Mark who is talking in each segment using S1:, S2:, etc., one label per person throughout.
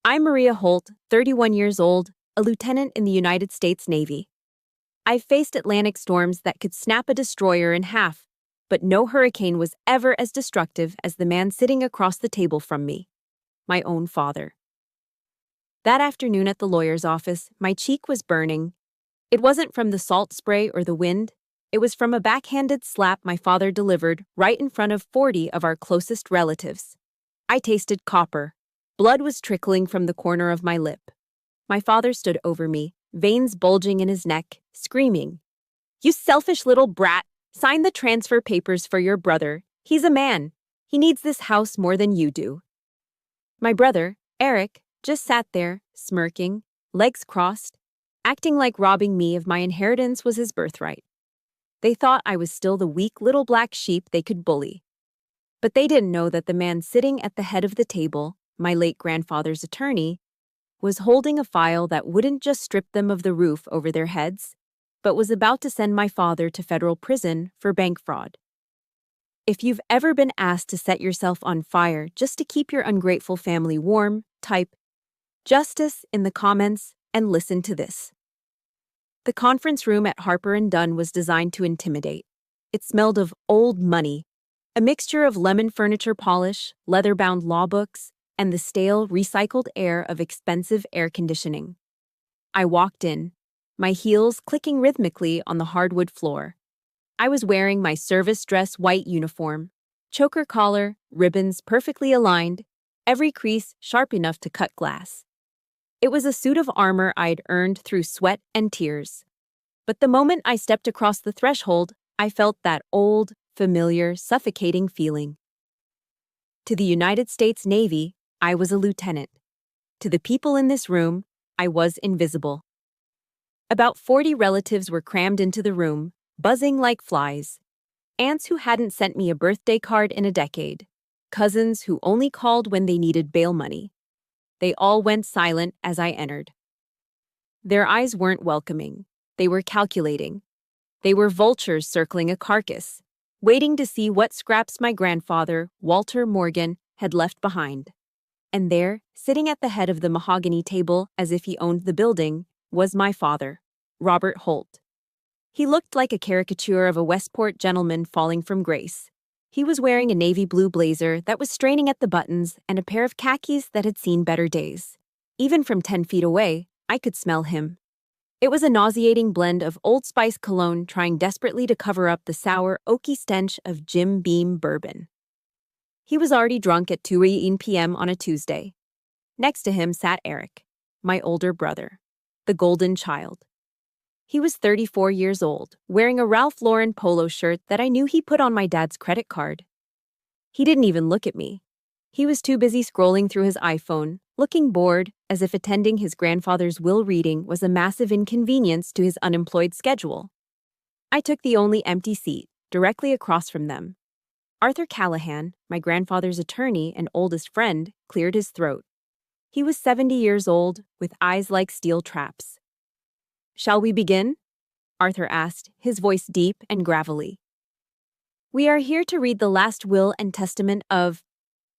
S1: I'm Maria Holt, 31 years old, a lieutenant in the United States Navy. I've faced Atlantic storms that could snap a destroyer in half, but no hurricane was ever as destructive as the man sitting across the table from me, my own father. That afternoon at the lawyer's office, my cheek was burning. It wasn't from the salt spray or the wind. It was from a backhanded slap my father delivered right in front of 40 of our closest relatives. I tasted copper. Blood was trickling from the corner of my lip. My father stood over me, veins bulging in his neck, screaming, "You selfish little brat! Sign the transfer papers for your brother. He's a man. He needs this house more than you do." My brother, Eric, just sat there, smirking, legs crossed, acting like robbing me of my inheritance was his birthright. They thought I was still the weak little black sheep they could bully. But they didn't know that the man sitting at the head of the table, my late grandfather's attorney, was holding a file that wouldn't just strip them of the roof over their heads, but was about to send my father to federal prison for bank fraud. If you've ever been asked to set yourself on fire just to keep your ungrateful family warm, type "justice" in the comments and listen to this. The conference room at Harper & Dunn was designed to intimidate. It smelled of old money, a mixture of lemon furniture polish, leather-bound law books, and the stale, recycled air of expensive air conditioning. I walked in, my heels clicking rhythmically on the hardwood floor. I was wearing my service dress white uniform, choker collar, ribbons perfectly aligned, every crease sharp enough to cut glass. It was a suit of armor I'd earned through sweat and tears. But the moment I stepped across the threshold, I felt that old, familiar, suffocating feeling. To the United States Navy, I was a lieutenant. To the people in this room, I was invisible. About 40 relatives were crammed into the room, buzzing like flies. Aunts who hadn't sent me a birthday card in a decade. Cousins who only called when they needed bail money. They all went silent as I entered. Their eyes weren't welcoming. They were calculating. They were vultures circling a carcass, waiting to see what scraps my grandfather, Walter Morgan, had left behind. And there, sitting at the head of the mahogany table as if he owned the building, was my father, Robert Holt. He looked like a caricature of a Westport gentleman falling from grace. He was wearing a navy blue blazer that was straining at the buttons and a pair of khakis that had seen better days. Even from 10 feet away, I could smell him. It was a nauseating blend of Old Spice cologne trying desperately to cover up the sour, oaky stench of Jim Beam bourbon. He was already drunk at 2 p.m. on a Tuesday. Next to him sat Eric, my older brother, the golden child. He was 34 years old, wearing a Ralph Lauren polo shirt that I knew he put on my dad's credit card. He didn't even look at me. He was too busy scrolling through his iPhone, looking bored, as if attending his grandfather's will reading was a massive inconvenience to his unemployed schedule. I took the only empty seat, directly across from them. Arthur Callahan, my grandfather's attorney and oldest friend, cleared his throat. He was 70 years old, with eyes like steel traps. "Shall we begin?" Arthur asked, his voice deep and gravelly. "We are here to read the last will and testament of—"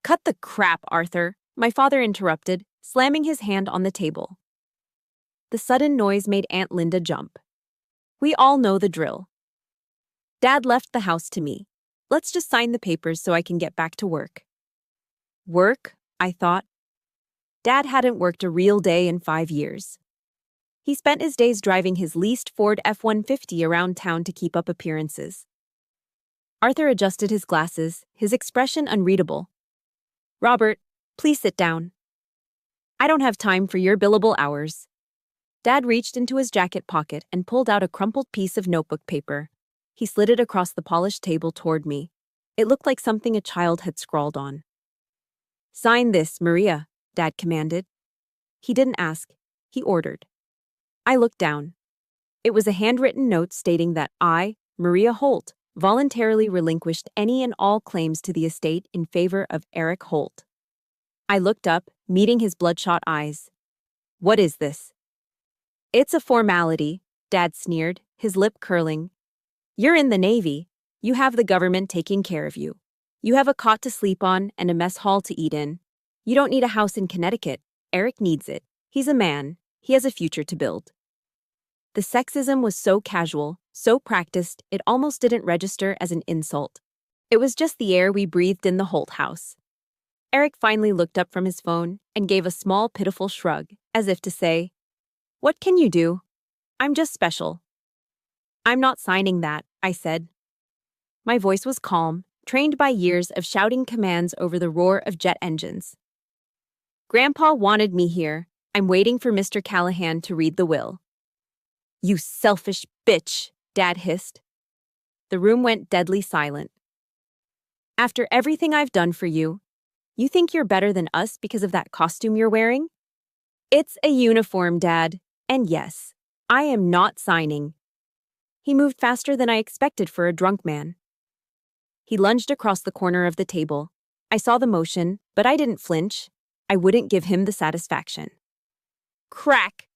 S1: "Cut the crap, Arthur," my father interrupted, slamming his hand on the table. The sudden noise made Aunt Linda jump. "We all know the drill. Dad left the house to me. Let's just sign the papers so I can get back to work." Work? I thought. Dad hadn't worked a real day in 5 years. He spent his days driving his leased Ford F-150 around town to keep up appearances. Arthur adjusted his glasses, his expression unreadable. "Robert, please sit down. I don't have time for your billable hours." Dad reached into his jacket pocket and pulled out a crumpled piece of notebook paper. He slid it across the polished table toward me. It looked like something a child had scrawled on. "Sign this, Maria," Dad commanded. He didn't ask. He ordered. I looked down. It was a handwritten note stating that I, Maria Holt, voluntarily relinquished any and all claims to the estate in favor of Eric Holt. I looked up, meeting his bloodshot eyes. "What is this?" "It's a formality," Dad sneered, his lip curling. "You're in the Navy. You have the government taking care of you. You have a cot to sleep on and a mess hall to eat in. You don't need a house in Connecticut. Eric needs it. He's a man. He has a future to build. The sexism was so casual, so practiced, it almost didn't register as an insult. It was just the air we breathed in the Holt house. Eric finally looked up from his phone and gave a small, pitiful shrug, as if to say, "What can you do? I'm just special." "I'm not signing that," I said. My voice was calm, trained by years of shouting commands over the roar of jet engines. "Grandpa wanted me here. I'm waiting for Mr. Callahan to read the will." "You selfish bitch," Dad hissed. The room went deadly silent. "After everything I've done for you, you think you're better than us because of that costume you're wearing?" "It's a uniform, Dad. And yes, I am not signing." He moved faster than I expected for a drunk man. He lunged across the corner of the table. I saw the motion, but I didn't flinch. I wouldn't give him the satisfaction. Crack!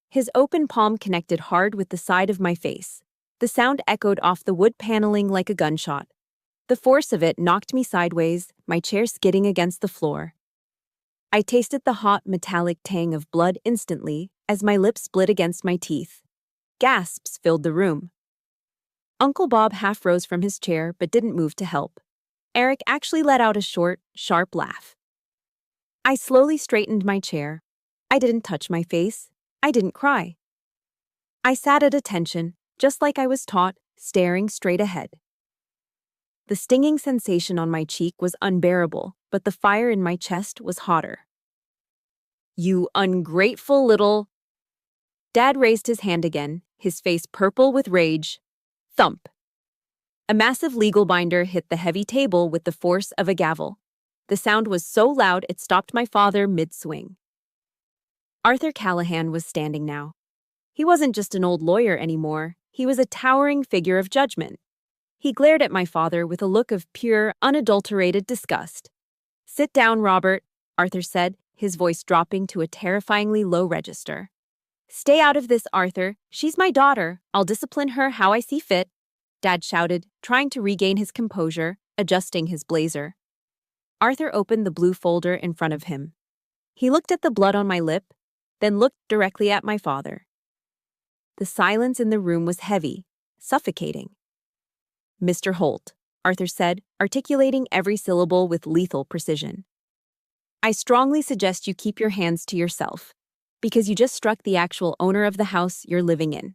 S1: His open palm connected hard with the side of my face. The sound echoed off the wood paneling like a gunshot. The force of it knocked me sideways, my chair skidding against the floor. I tasted the hot, metallic tang of blood instantly as my lips split against my teeth. Gasps filled the room. Uncle Bob half rose from his chair but didn't move to help. Eric actually let out a short, sharp laugh. I slowly straightened my chair. I didn't touch my face. I didn't cry. I sat at attention, just like I was taught, staring straight ahead. The stinging sensation on my cheek was unbearable, but the fire in my chest was hotter. "You ungrateful little—" Dad raised his hand again, his face purple with rage. Thump! A massive legal binder hit the heavy table with the force of a gavel. The sound was so loud it stopped my father mid-swing. Arthur Callahan was standing now. He wasn't just an old lawyer anymore, he was a towering figure of judgment. He glared at my father with a look of pure, unadulterated disgust. "Sit down, Robert," Arthur said, his voice dropping to a terrifyingly low register. "Stay out of this, Arthur. She's my daughter. I'll discipline her how I see fit," Dad shouted, trying to regain his composure, adjusting his blazer. Arthur opened the blue folder in front of him. He looked at the blood on my lip, then looked directly at my father. The silence in the room was heavy, suffocating. "Mr. Holt," Arthur said, articulating every syllable with lethal precision. "I strongly suggest you keep your hands to yourself, because you just struck the actual owner of the house you're living in."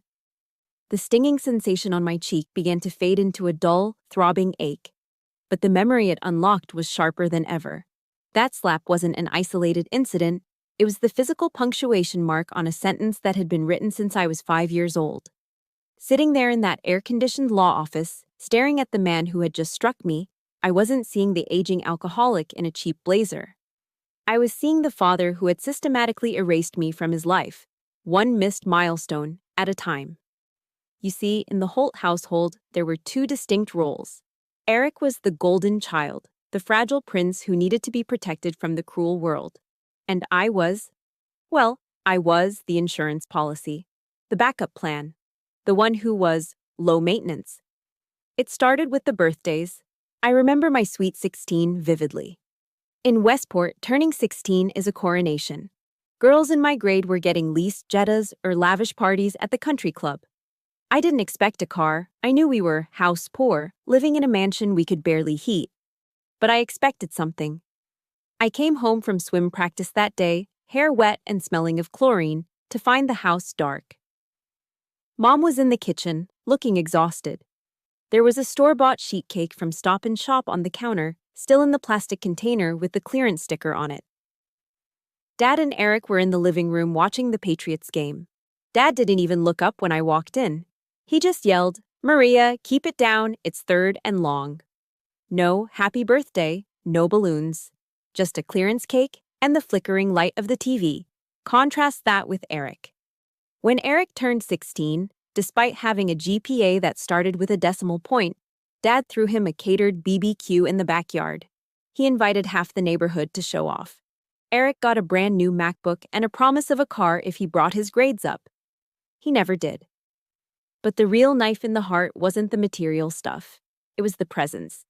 S1: The stinging sensation on my cheek began to fade into a dull, throbbing ache, but the memory it unlocked was sharper than ever. That slap wasn't an isolated incident, it was the physical punctuation mark on a sentence that had been written since I was 5 years old. Sitting there in that air-conditioned law office, staring at the man who had just struck me, I wasn't seeing the aging alcoholic in a cheap blazer. I was seeing the father who had systematically erased me from his life, one missed milestone at a time. You see, in the Holt household, there were two distinct roles. Eric was the golden child, the fragile prince who needed to be protected from the cruel world. And I was the insurance policy, the backup plan, the one who was low maintenance. It started with the birthdays. I remember my sweet 16 vividly. In Westport, turning 16 is a coronation. Girls in my grade were getting leased Jettas or lavish parties at the country club. I didn't expect a car. I knew we were house poor, living in a mansion we could barely heat. But I expected something. I came home from swim practice that day, hair wet and smelling of chlorine, to find the house dark. Mom was in the kitchen, looking exhausted. There was a store-bought sheet cake from Stop and Shop on the counter, still in the plastic container with the clearance sticker on it. Dad and Eric were in the living room watching the Patriots game. Dad didn't even look up when I walked in. He just yelled, "Maria, keep it down, it's third and long." No happy birthday, no balloons. Just a clearance cake and the flickering light of the TV. Contrast that with Eric. When Eric turned 16, despite having a GPA that started with a decimal point, Dad threw him a catered BBQ in the backyard. He invited half the neighborhood to show off. Eric got a brand new MacBook and a promise of a car if he brought his grades up. He never did. But the real knife in the heart wasn't the material stuff. It was the presence.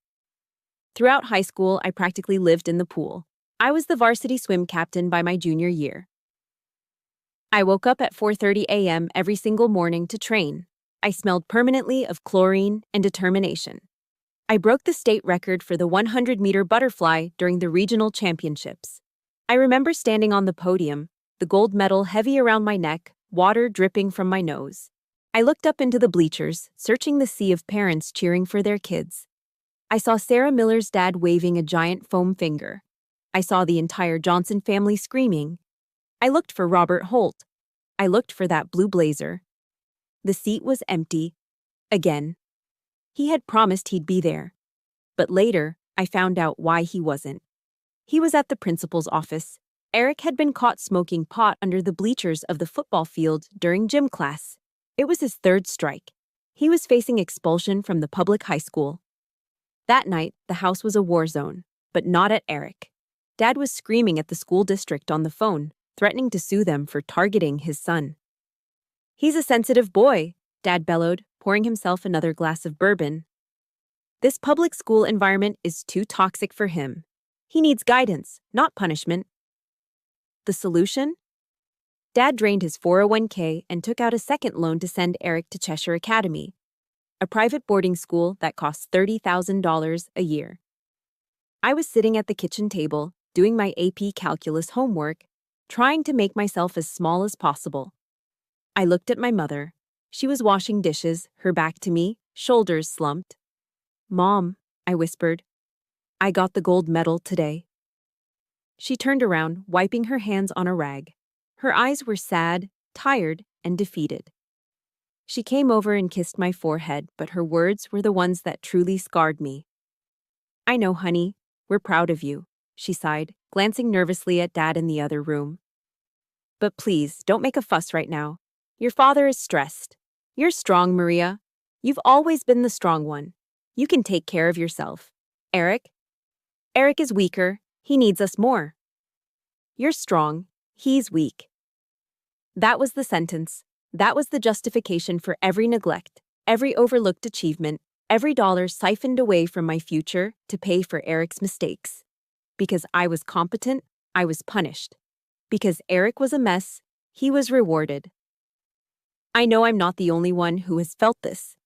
S1: Throughout high school, I practically lived in the pool. I was the varsity swim captain by my junior year. I woke up at 4:30 a.m. every single morning to train. I smelled permanently of chlorine and determination. I broke the state record for the 100-meter butterfly during the regional championships. I remember standing on the podium, the gold medal heavy around my neck, water dripping from my nose. I looked up into the bleachers, searching the sea of parents cheering for their kids. I saw Sarah Miller's dad waving a giant foam finger. I saw the entire Johnson family screaming. I looked for Robert Holt. I looked for that blue blazer. The seat was empty. Again. He had promised he'd be there. But later, I found out why he wasn't. He was at the principal's office. Eric had been caught smoking pot under the bleachers of the football field during gym class. It was his third strike. He was facing expulsion from the public high school. That night, the house was a war zone, but not at Eric. Dad was screaming at the school district on the phone, threatening to sue them for targeting his son. "He's a sensitive boy," Dad bellowed, pouring himself another glass of bourbon. "This public school environment is too toxic for him. He needs guidance, not punishment." The solution? Dad drained his 401k and took out a second loan to send Eric to Cheshire Academy, a private boarding school that costs $30,000 a year. I was sitting at the kitchen table, doing my AP calculus homework, trying to make myself as small as possible. I looked at my mother. She was washing dishes, her back to me, shoulders slumped. "Mom," I whispered, "I got the gold medal today." She turned around, wiping her hands on a rag. Her eyes were sad, tired, and defeated. She came over and kissed my forehead, but her words were the ones that truly scarred me. "I know, honey. We're proud of you," she sighed, glancing nervously at Dad in the other room. "But please, don't make a fuss right now. Your father is stressed. You're strong, Maria. You've always been the strong one. You can take care of yourself. Eric is weaker. He needs us more. You're strong. He's weak." That was the sentence. That was the justification for every neglect, every overlooked achievement, every dollar siphoned away from my future to pay for Eric's mistakes. Because I was competent, I was punished. Because Eric was a mess, he was rewarded. I know I'm not the only one who has felt this.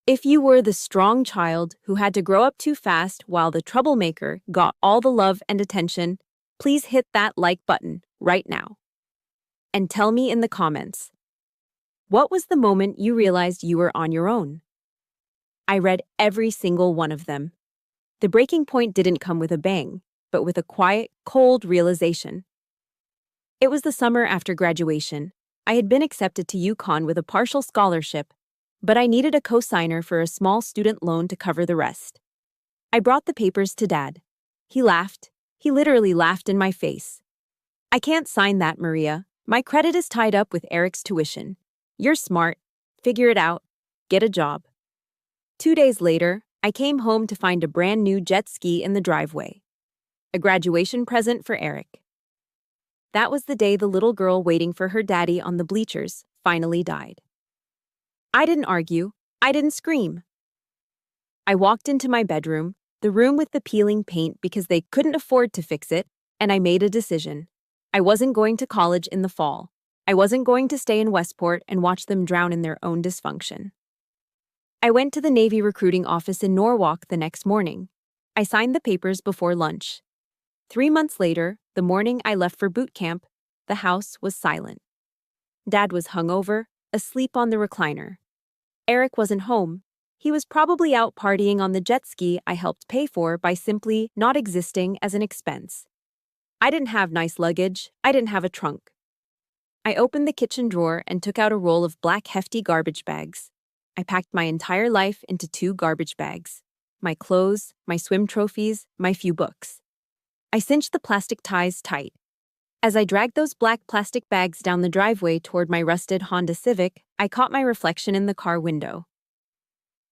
S1: If you were the strong child who had to grow up too fast while the troublemaker got all the love and attention, please hit that like button right now. And tell me in the comments, what was the moment you realized you were on your own? I read every single one of them. The breaking point didn't come with a bang, but with a quiet, cold realization. It was the summer after graduation. I had been accepted to UConn with a partial scholarship, but I needed a co-signer for a small student loan to cover the rest. I brought the papers to Dad. He laughed. He literally laughed in my face. "I can't sign that, Maria. My credit is tied up with Eric's tuition. You're smart. Figure it out. Get a job." 2 days later, I came home to find a brand new jet ski in the driveway. A graduation present for Eric. That was the day the little girl waiting for her daddy on the bleachers finally died. I didn't argue. I didn't scream. I walked into my bedroom, the room with the peeling paint because they couldn't afford to fix it, and I made a decision. I wasn't going to college in the fall. I wasn't going to stay in Westport and watch them drown in their own dysfunction. I went to the Navy recruiting office in Norwalk the next morning. I signed the papers before lunch. 3 months later, the morning I left for boot camp, the house was silent. Dad was hungover, asleep on the recliner. Eric wasn't home. He was probably out partying on the jet ski I helped pay for by simply not existing as an expense. I didn't have nice luggage. I didn't have a trunk. I opened the kitchen drawer and took out a roll of black hefty garbage bags. I packed my entire life into 2 garbage bags. My clothes, my swim trophies, my few books. I cinched the plastic ties tight. As I dragged those black plastic bags down the driveway toward my rusted Honda Civic, I caught my reflection in the car window.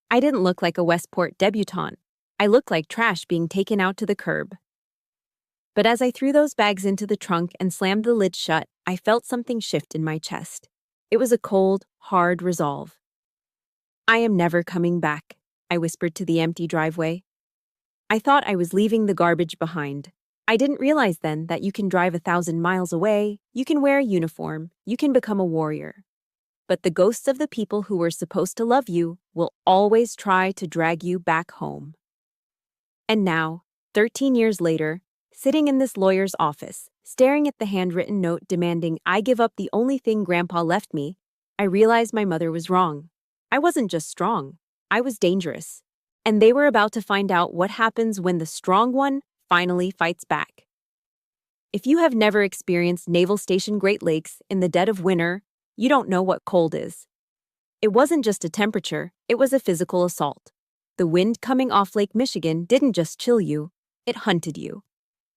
S1: I didn't look like a Westport debutante. I looked like trash being taken out to the curb. But as I threw those bags into the trunk and slammed the lid shut, I felt something shift in my chest. It was a cold, hard resolve. "I am never coming back," I whispered to the empty driveway. I thought I was leaving the garbage behind. I didn't realize then that you can drive 1,000 miles away, you can wear a uniform, you can become a warrior. But the ghosts of the people who were supposed to love you will always try to drag you back home. And now, 13 years later, sitting in this lawyer's office, staring at the handwritten note demanding I give up the only thing Grandpa left me, I realized my mother was wrong. I wasn't just strong, I was dangerous. And they were about to find out what happens when the strong one finally fights back. If you have never experienced Naval Station Great Lakes in the dead of winter, you don't know what cold is. It wasn't just a temperature, it was a physical assault. The wind coming off Lake Michigan didn't just chill you, it hunted you.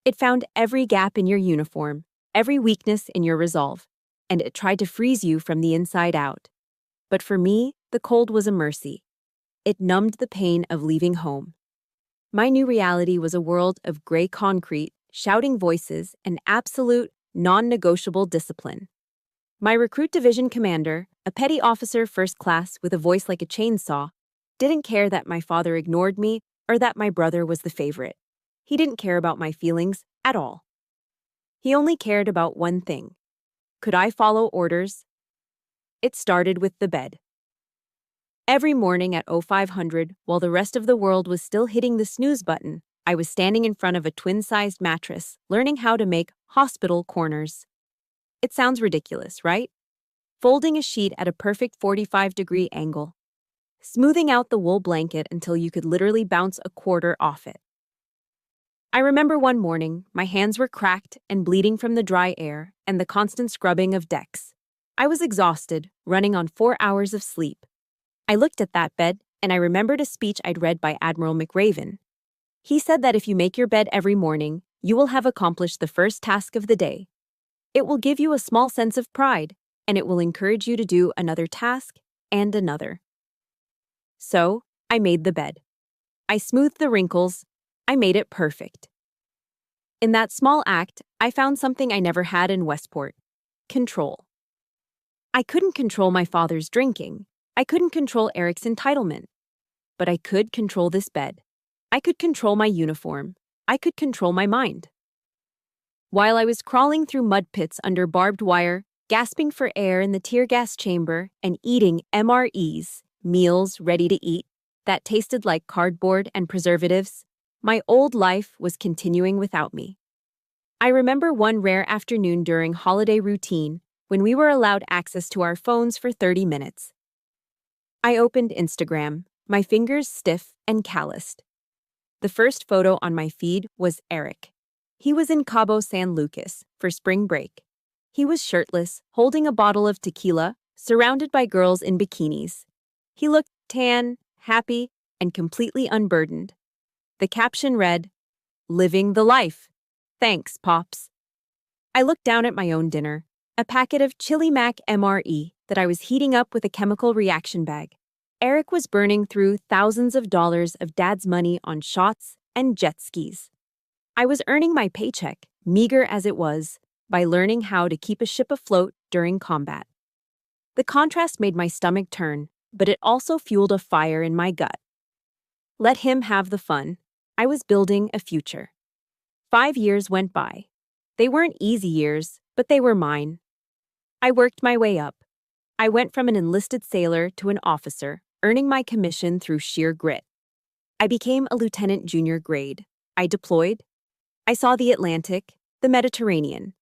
S1: It found every gap in your uniform, every weakness in your resolve, and it tried to freeze you from the inside out. But for me, the cold was a mercy. It numbed the pain of leaving home. My new reality was a world of gray concrete, shouting voices, and absolute, non-negotiable discipline. My recruit division commander, a petty officer first class with a voice like a chainsaw, didn't care that my father ignored me or that my brother was the favorite. He didn't care about my feelings at all. He only cared about one thing. Could I follow orders? It started with the bed. Every morning at 0500, while the rest of the world was still hitting the snooze button, I was standing in front of a twin-sized mattress, learning how to make hospital corners. It sounds ridiculous, right? Folding a sheet at a perfect 45-degree angle. Smoothing out the wool blanket until you could literally bounce a quarter off it. I remember one morning, my hands were cracked and bleeding from the dry air and the constant scrubbing of decks. I was exhausted, running on 4 hours of sleep. I looked at that bed, and I remembered a speech I'd read by Admiral McRaven. He said that if you make your bed every morning, you will have accomplished the first task of the day. It will give you a small sense of pride, and it will encourage you to do another task and another. So, I made the bed. I smoothed the wrinkles. I made it perfect. In that small act, I found something I never had in Westport: control. I couldn't control my father's drinking. I couldn't control Eric's entitlement. But I could control this bed. I could control my uniform. I could control my mind. While I was crawling through mud pits under barbed wire, gasping for air in the tear gas chamber, and eating MREs, meals ready to eat, that tasted like cardboard and preservatives, my old life was continuing without me. I remember one rare afternoon during holiday routine when we were allowed access to our phones for 30 minutes. I opened Instagram, my fingers stiff and calloused. The first photo on my feed was Eric. He was in Cabo San Lucas for spring break. He was shirtless, holding a bottle of tequila, surrounded by girls in bikinis. He looked tan, happy, and completely unburdened. The caption read, "Living the life. Thanks, Pops." I looked down at my own dinner, a packet of Chili Mac MRE that I was heating up with a chemical reaction bag. Eric was burning through thousands of dollars of Dad's money on shots and jet skis. I was earning my paycheck, meager as it was, by learning how to keep a ship afloat during combat. The contrast made my stomach turn, but it also fueled a fire in my gut. Let him have the fun. I was building a future. 5 years went by. They weren't easy years, but they were mine. I worked my way up. I went from an enlisted sailor to an officer, earning my commission through sheer grit. I became a lieutenant junior grade. I deployed. I saw the Atlantic, the Mediterranean.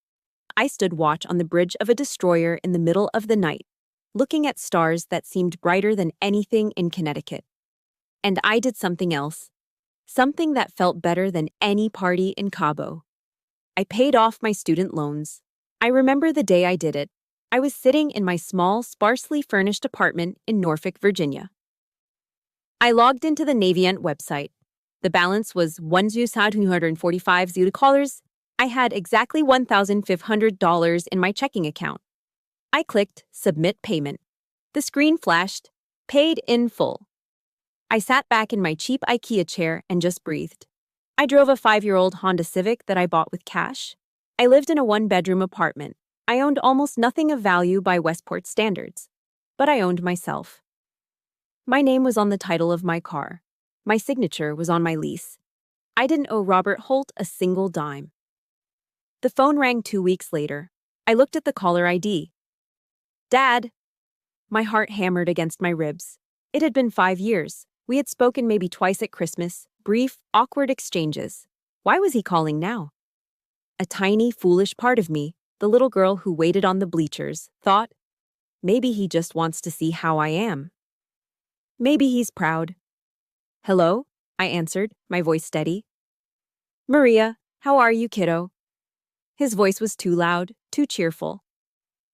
S1: I stood watch on the bridge of a destroyer in the middle of the night, looking at stars that seemed brighter than anything in Connecticut. And I did something else. Something that felt better than any party in Cabo. I paid off my student loans. I remember the day I did it. I was sitting in my small, sparsely furnished apartment in Norfolk, Virginia. I logged into the Navient website. The balance was $1,245. I had exactly $1,500 in my checking account. I clicked Submit Payment. The screen flashed, Paid in full. I sat back in my cheap IKEA chair and just breathed. I drove a 5-year-old Honda Civic that I bought with cash. I lived in a 1-bedroom apartment. I owned almost nothing of value by Westport standards. But I owned myself. My name was on the title of my car. My signature was on my lease. I didn't owe Robert Holt a single dime. The phone rang 2 weeks later. I looked at the caller ID. Dad! My heart hammered against my ribs. It had been 5 years. We had spoken maybe twice at Christmas, brief, awkward exchanges. Why was he calling now? A tiny, foolish part of me, the little girl who waited on the bleachers, thought, maybe he just wants to see how I am. Maybe he's proud. Hello? I answered, my voice steady. Maria, how are you, kiddo? His voice was too loud, too cheerful.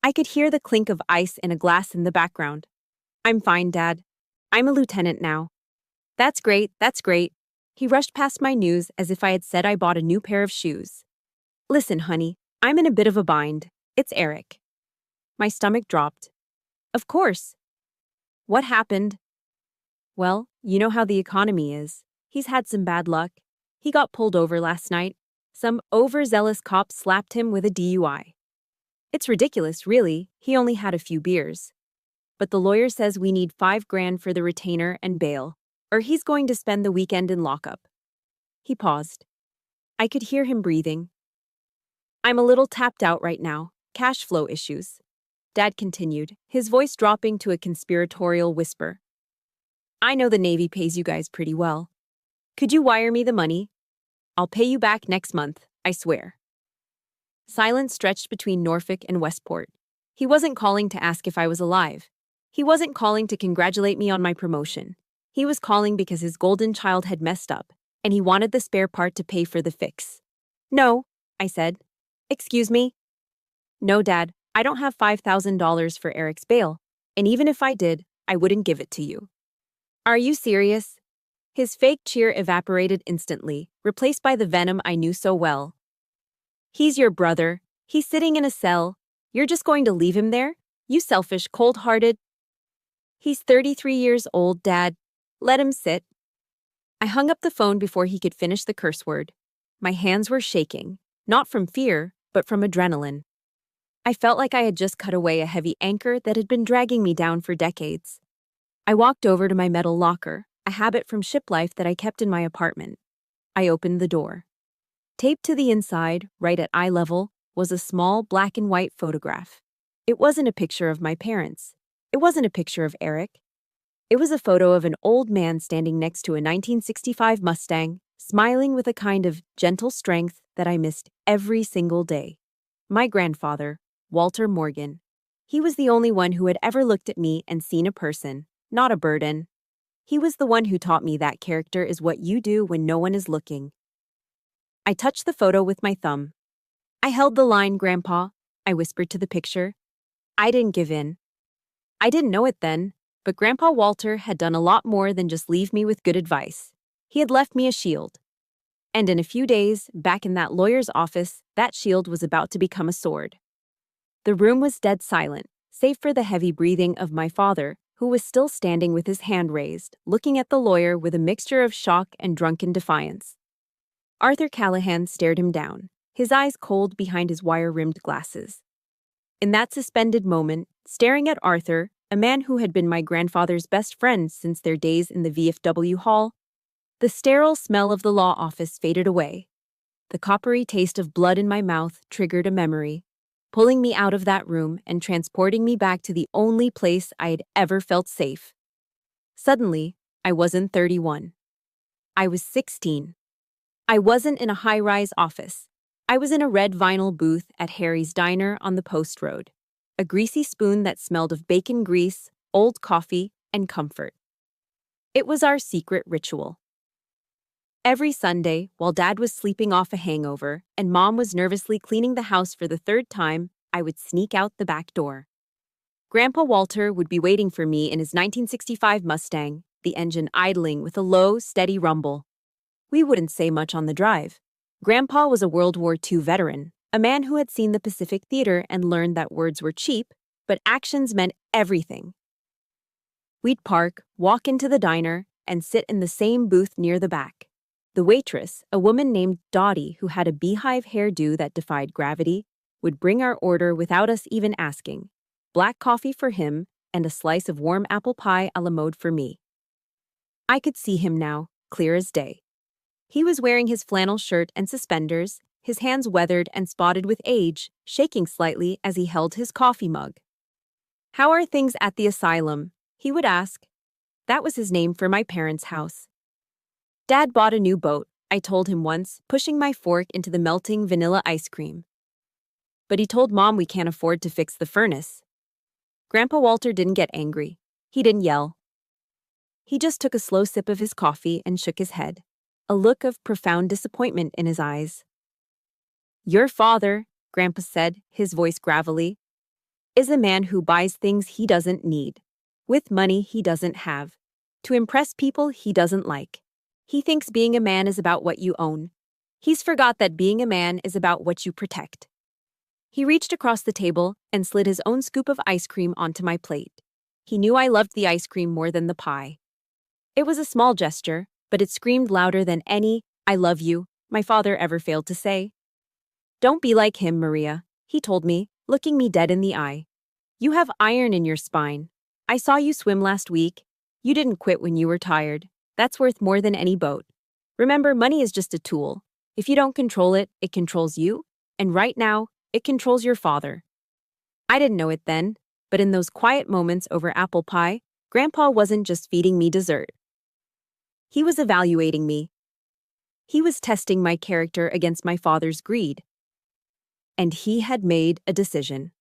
S1: I could hear the clink of ice in a glass in the background. I'm fine, Dad. I'm a lieutenant now. That's great, that's great. He rushed past my news as if I had said I bought a new pair of shoes. Listen, honey, I'm in a bit of a bind. It's Eric. My stomach dropped. Of course. What happened? Well, you know how the economy is. He's had some bad luck. He got pulled over last night. Some overzealous cop slapped him with a DUI. It's ridiculous, really. He only had a few beers. But the lawyer says we need $5,000 for the retainer and bail, or he's going to spend the weekend in lockup. He paused. I could hear him breathing. I'm a little tapped out right now. Cash flow issues. Dad continued, his voice dropping to a conspiratorial whisper. I know the Navy pays you guys pretty well. Could you wire me the money? I'll pay you back next month, I swear. Silence stretched between Norfolk and Westport. He wasn't calling to ask if I was alive. He wasn't calling to congratulate me on my promotion. He was calling because his golden child had messed up, and he wanted the spare part to pay for the fix. No, I said. Excuse me? No, Dad, I don't have $5,000 for Eric's bail, and even if I did, I wouldn't give it to you. Are you serious? His fake cheer evaporated instantly, replaced by the venom I knew so well. He's your brother. He's sitting in a cell. You're just going to leave him there? You selfish, cold-hearted. He's 33 years old, Dad. Let him sit. I hung up the phone before he could finish the curse word. My hands were shaking, not from fear, but from adrenaline. I felt like I had just cut away a heavy anchor that had been dragging me down for decades. I walked over to my metal locker, a habit from ship life that I kept in my apartment. I opened the door. Taped to the inside, right at eye level, was a small black and white photograph. It wasn't a picture of my parents. It wasn't a picture of Eric. It was a photo of an old man standing next to a 1965 Mustang, smiling with a kind of gentle strength that I missed every single day. My grandfather, Walter Morgan. He was the only one who had ever looked at me and seen a person, not a burden. He was the one who taught me that character is what you do when no one is looking. I touched the photo with my thumb. I held the line, Grandpa, I whispered to the picture. I didn't give in. I didn't know it then, but Grandpa Walter had done a lot more than just leave me with good advice. He had left me a shield. And in a few days, back in that lawyer's office, that shield was about to become a sword. The room was dead silent, save for the heavy breathing of my father, who was still standing with his hand raised, looking at the lawyer with a mixture of shock and drunken defiance. Arthur Callahan stared him down, his eyes cold behind his wire-rimmed glasses. In that suspended moment, staring at Arthur, a man who had been my grandfather's best friend since their days in the VFW hall, the sterile smell of the law office faded away. The coppery taste of blood in my mouth triggered a memory, pulling me out of that room and transporting me back to the only place I had ever felt safe. Suddenly, I wasn't 31. I was 16. I wasn't in a high-rise office. I was in a red vinyl booth at Harry's Diner on the Post Road, a greasy spoon that smelled of bacon grease, old coffee, and comfort. It was our secret ritual. Every Sunday, while Dad was sleeping off a hangover and Mom was nervously cleaning the house for the third time, I would sneak out the back door. Grandpa Walter would be waiting for me in his 1965 Mustang, the engine idling with a low, steady rumble. We wouldn't say much on the drive. Grandpa was a World War II veteran, a man who had seen the Pacific Theater and learned that words were cheap, but actions meant everything. We'd park, walk into the diner, and sit in the same booth near the back. The waitress, a woman named Dottie who had a beehive hairdo that defied gravity, would bring our order without us even asking. Black coffee for him and a slice of warm apple pie a la mode for me. I could see him now, clear as day. He was wearing his flannel shirt and suspenders, his hands weathered and spotted with age, shaking slightly as he held his coffee mug. "How are things at the asylum?" he would ask. That was his name for my parents' house. "Dad bought a new boat," I told him once, pushing my fork into the melting vanilla ice cream. "But he told Mom we can't afford to fix the furnace." Grandpa Walter didn't get angry. He didn't yell. He just took a slow sip of his coffee and shook his head, a look of profound disappointment in his eyes. "Your father," Grandpa said, his voice gravelly, "is a man who buys things he doesn't need, with money he doesn't have, to impress people he doesn't like. He thinks being a man is about what you own. He's forgot that being a man is about what you protect." He reached across the table and slid his own scoop of ice cream onto my plate. He knew I loved the ice cream more than the pie. It was a small gesture, but it screamed louder than any "I love you" my father ever failed to say. "Don't be like him, Maria," he told me, looking me dead in the eye. "You have iron in your spine. I saw you swim last week. You didn't quit when you were tired. That's worth more than any boat. Remember, money is just a tool. If you don't control it, it controls you, and right now, it controls your father." I didn't know it then, but in those quiet moments over apple pie, Grandpa wasn't just feeding me dessert. He was evaluating me. He was testing my character against my father's greed. And he had made a decision.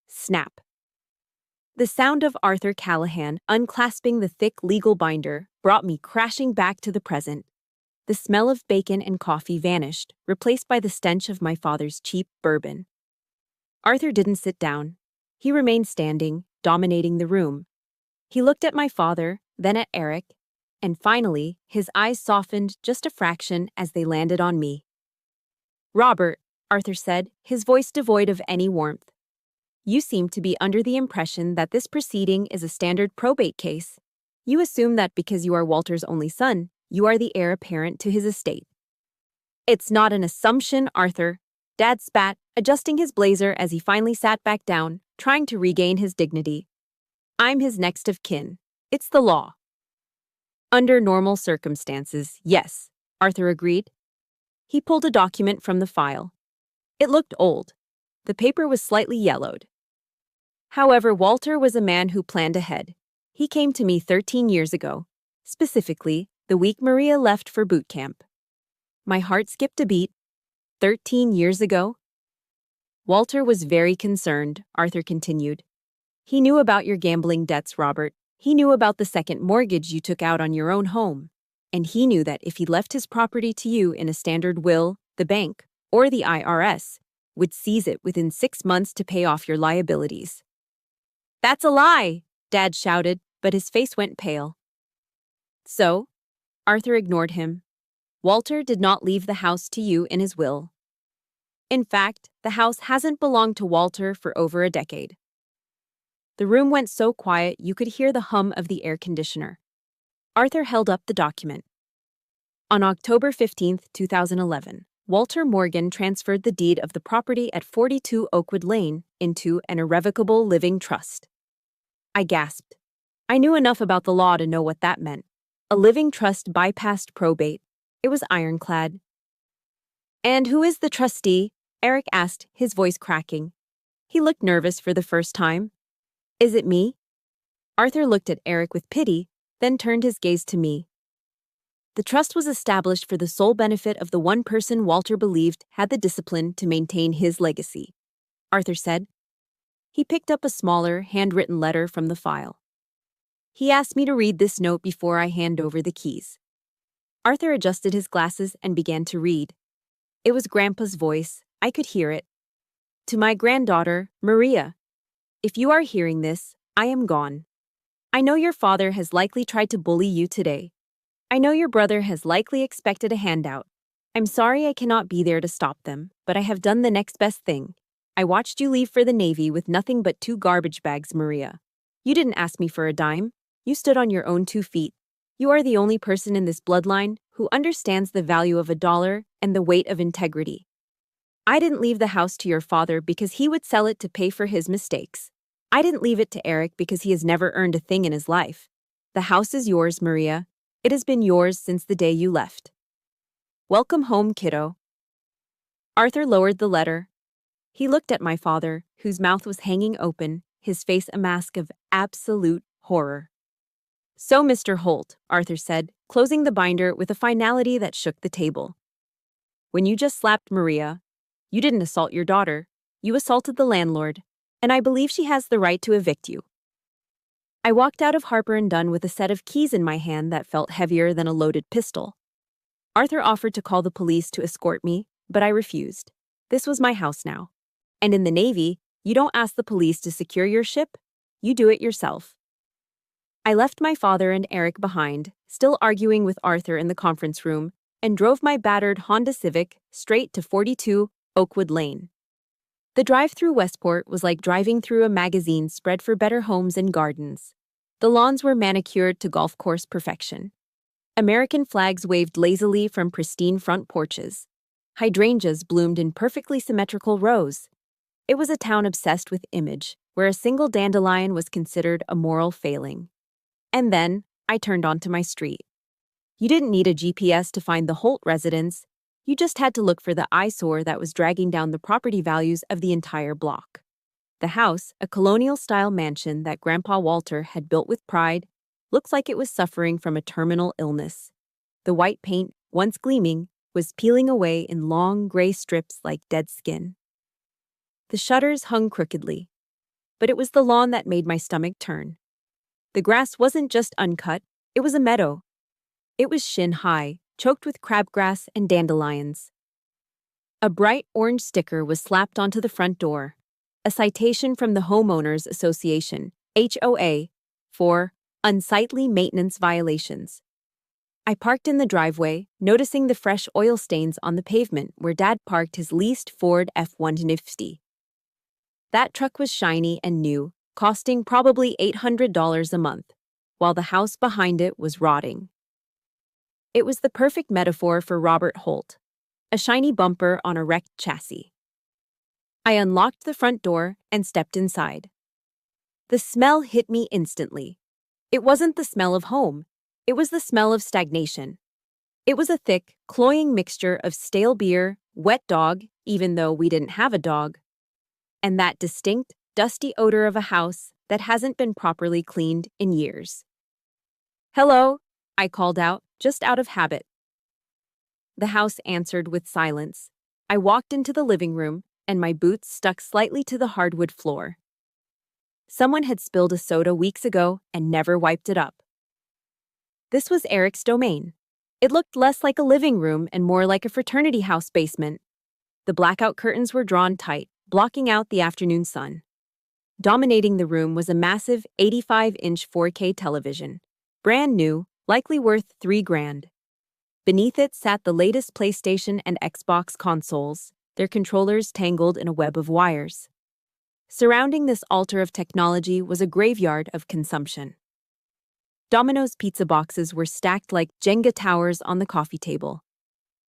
S1: Snap. The sound of Arthur Callahan unclasping the thick legal binder brought me crashing back to the present. The smell of bacon and coffee vanished, replaced by the stench of my father's cheap bourbon. Arthur didn't sit down. He remained standing, dominating the room. He looked at my father, then at Eric, and finally, his eyes softened just a fraction as they landed on me. "Robert," Arthur said, his voice devoid of any warmth, "you seem to be under the impression that this proceeding is a standard probate case. You assume that because you are Walter's only son, you are the heir apparent to his estate." "It's not an assumption, Arthur," Dad spat, adjusting his blazer as he finally sat back down, trying to regain his dignity. "I'm his next of kin. It's the law." "Under normal circumstances, yes," Arthur agreed. He pulled a document from the file. It looked old. The paper was slightly yellowed. However, Walter was a man who planned ahead. He came to me 13 years ago, specifically the week Maria left for boot camp. My heart skipped a beat. 13 years ago? "Walter was very concerned," Arthur continued. "He knew about your gambling debts, Robert. He knew about the second mortgage you took out on your own home. And he knew that if he left his property to you in a standard will, the bank, or the IRS, would seize it within 6 months to pay off your liabilities." "That's a lie!" Dad shouted, but his face went pale. "So?" Arthur ignored him. "Walter did not leave the house to you in his will. In fact, the house hasn't belonged to Walter for over a decade." The room went so quiet you could hear the hum of the air conditioner. Arthur held up the document. On October 15, 2011, Walter Morgan transferred the deed of the property at 42 Oakwood Lane into an irrevocable living trust. I gasped. I knew enough about the law to know what that meant. A living trust bypassed probate. It was ironclad. "And who is the trustee?" Eric asked, his voice cracking. He looked nervous for the first time. "Is it me?" Arthur looked at Eric with pity, then turned his gaze to me. "The trust was established for the sole benefit of the one person Walter believed had the discipline to maintain his legacy," Arthur said. He picked up a smaller, handwritten letter from the file. "He asked me to read this note before I hand over the keys." Arthur adjusted his glasses and began to read. It was Grandpa's voice. I could hear it. "To my granddaughter, Maria. If you are hearing this, I am gone. I know your father has likely tried to bully you today. I know your brother has likely expected a handout. I'm sorry I cannot be there to stop them, but I have done the next best thing. I watched you leave for the Navy with nothing but 2 garbage bags, Maria. You didn't ask me for a dime. You stood on your own 2 feet. You are the only person in this bloodline who understands the value of a dollar and the weight of integrity. I didn't leave the house to your father because he would sell it to pay for his mistakes. I didn't leave it to Eric because he has never earned a thing in his life. The house is yours, Maria. It has been yours since the day you left. Welcome home, kiddo." Arthur lowered the letter. He looked at my father, whose mouth was hanging open, his face a mask of absolute horror. "So, Mr. Holt," Arthur said, closing the binder with a finality that shook the table. "When you just slapped Maria, you didn't assault your daughter, you assaulted the landlord, and I believe she has the right to evict you." I walked out of Harper & Dunn with a set of keys in my hand that felt heavier than a loaded pistol. Arthur offered to call the police to escort me, but I refused. This was my house now. And in the Navy, you don't ask the police to secure your ship, you do it yourself. I left my father and Eric behind, still arguing with Arthur in the conference room, and drove my battered Honda Civic straight to 42 Oakwood Lane. The drive through Westport was like driving through a magazine spread for better homes and gardens. The lawns were manicured to golf course perfection. American flags waved lazily from pristine front porches. Hydrangeas bloomed in perfectly symmetrical rows. It was a town obsessed with image, where a single dandelion was considered a moral failing. And then, I turned onto my street. You didn't need a GPS to find the Holt residence. You just had to look for the eyesore that was dragging down the property values of the entire block. The house, a colonial-style mansion that Grandpa Walter had built with pride, looked like it was suffering from a terminal illness. The white paint, once gleaming, was peeling away in long gray strips like dead skin. The shutters hung crookedly. But it was the lawn that made my stomach turn. The grass wasn't just uncut, it was a meadow. It was shin-high, choked with crabgrass and dandelions. A bright orange sticker was slapped onto the front door, a citation from the Homeowners Association, HOA, for unsightly maintenance violations. I parked in the driveway, noticing the fresh oil stains on the pavement where Dad parked his leased Ford F-150. That truck was shiny and new, costing probably $800 a month, while the house behind it was rotting. It was the perfect metaphor for Robert Holt, a shiny bumper on a wrecked chassis. I unlocked the front door and stepped inside. The smell hit me instantly. It wasn't the smell of home. It was the smell of stagnation. It was a thick, cloying mixture of stale beer, wet dog, even though we didn't have a dog, and that distinct, dusty odor of a house that hasn't been properly cleaned in years. "Hello," I called out, just out of habit. The house answered with silence. I walked into the living room, and my boots stuck slightly to the hardwood floor. Someone had spilled a soda weeks ago and never wiped it up. This was Eric's domain. It looked less like a living room and more like a fraternity house basement. The blackout curtains were drawn tight, blocking out the afternoon sun. Dominating the room was a massive 85-inch 4K television, brand new, likely worth $3,000. Beneath it sat the latest PlayStation and Xbox consoles, their controllers tangled in a web of wires. Surrounding this altar of technology was a graveyard of consumption. Domino's pizza boxes were stacked like Jenga towers on the coffee table.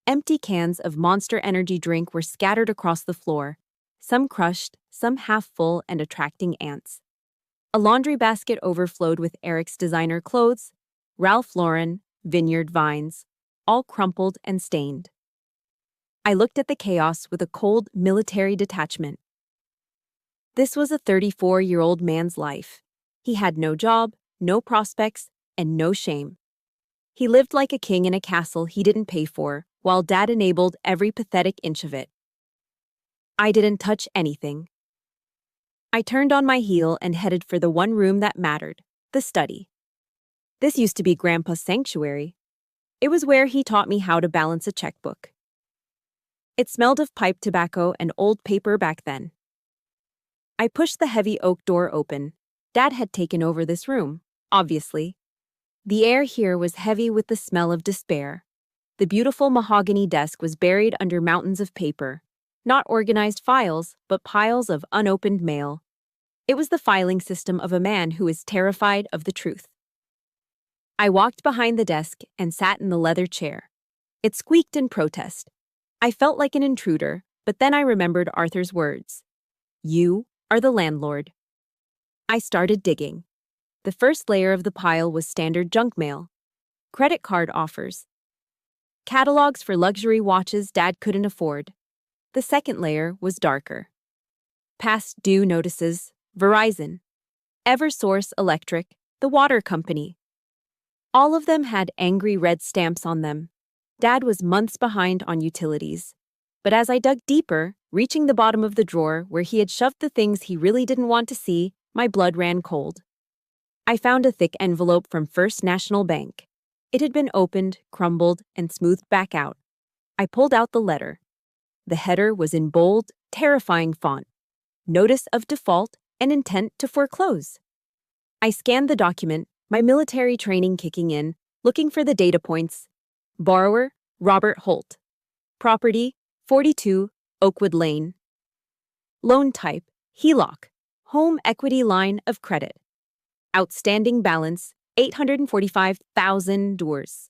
S1: Empty cans of Monster Energy drink were scattered across the floor, some crushed, some half full and attracting ants. A laundry basket overflowed with Eric's designer clothes, Ralph Lauren, Vineyard Vines, all crumpled and stained. I looked at the chaos with a cold military detachment. This was a 34-year-old man's life. He had no job, no prospects, and no shame. He lived like a king in a castle he didn't pay for, while Dad enabled every pathetic inch of it. I didn't touch anything. I turned on my heel and headed for the one room that mattered, the study. This used to be Grandpa's sanctuary. It was where he taught me how to balance a checkbook. It smelled of pipe tobacco and old paper back then. I pushed the heavy oak door open. Dad had taken over this room, obviously. The air here was heavy with the smell of despair. The beautiful mahogany desk was buried under mountains of paper. Not organized files, but piles of unopened mail. It was the filing system of a man who is terrified of the truth. I walked behind the desk and sat in the leather chair. It squeaked in protest. I felt like an intruder, but then I remembered Arthur's words. "You are the landlord." I started digging. The first layer of the pile was standard junk mail. Credit card offers. Catalogs for luxury watches Dad couldn't afford. The second layer was darker. Past due notices, Verizon, Eversource Electric, the water company. All of them had angry red stamps on them. Dad was months behind on utilities. But as I dug deeper, reaching the bottom of the drawer where he had shoved the things he really didn't want to see, my blood ran cold. I found a thick envelope from First National Bank. It had been opened, crumbled, and smoothed back out. I pulled out the letter. The header was in bold, terrifying font. Notice of default and intent to foreclose. I scanned the document, my military training kicking in, looking for the data points. Borrower, Robert Holt. Property, 42 Oakwood Lane. Loan type, HELOC, Home Equity Line of Credit. Outstanding balance, $845,000.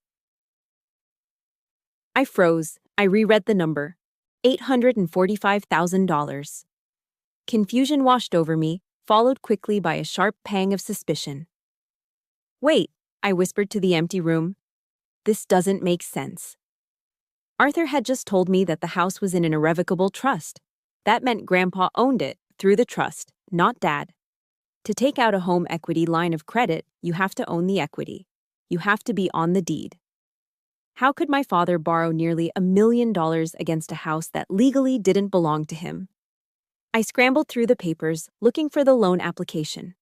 S1: I froze. I reread the number. $845,000. Confusion washed over me, followed quickly by a sharp pang of suspicion. Wait, I whispered to the empty room. This doesn't make sense. Arthur had just told me that the house was in an irrevocable trust. That meant Grandpa owned it through the trust, not Dad. To take out a home equity line of credit, you have to own the equity. You have to be on the deed. How could my father borrow nearly $1 million against a house that legally didn't belong to him? I scrambled through the papers, looking for the loan application.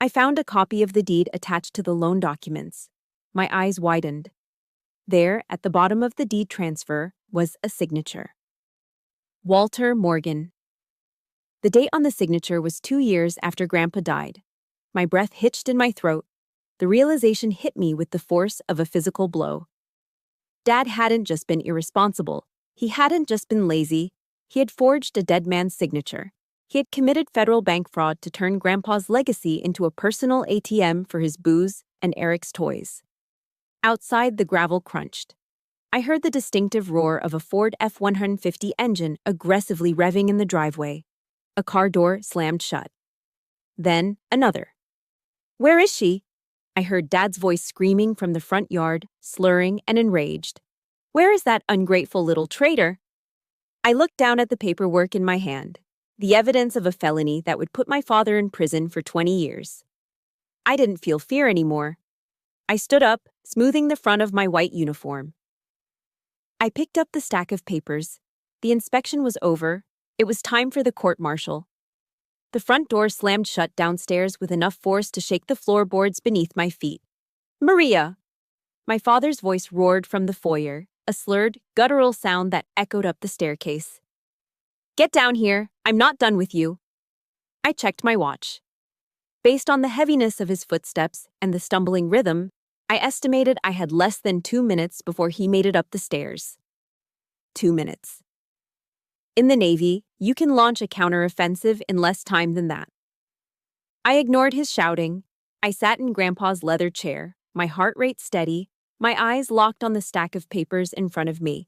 S1: I found a copy of the deed attached to the loan documents. My eyes widened. There, at the bottom of the deed transfer, was a signature. Walter Morgan. The date on the signature was 2 years after Grandpa died. My breath hitched in my throat. The realization hit me with the force of a physical blow. Dad hadn't just been irresponsible. He hadn't just been lazy. He had forged a dead man's signature. He had committed federal bank fraud to turn Grandpa's legacy into a personal ATM for his booze and Eric's toys. Outside, the gravel crunched. I heard the distinctive roar of a Ford F-150 engine aggressively revving in the driveway. A car door slammed shut. Then, another. "Where is she?" I heard Dad's voice screaming from the front yard, slurring and enraged. "Where is that ungrateful little traitor?" I looked down at the paperwork in my hand, the evidence of a felony that would put my father in prison for 20 years. I didn't feel fear anymore. I stood up, smoothing the front of my white uniform. I picked up the stack of papers. The inspection was over. It was time for the court-martial. The front door slammed shut downstairs with enough force to shake the floorboards beneath my feet. "Maria!" My father's voice roared from the foyer, a slurred, guttural sound that echoed up the staircase. "Get down here. I'm not done with you." I checked my watch. Based on the heaviness of his footsteps and the stumbling rhythm, I estimated I had less than 2 minutes before he made it up the stairs. 2 minutes. In the Navy, you can launch a counteroffensive in less time than that. I ignored his shouting. I sat in Grandpa's leather chair, my heart rate steady, my eyes locked on the stack of papers in front of me.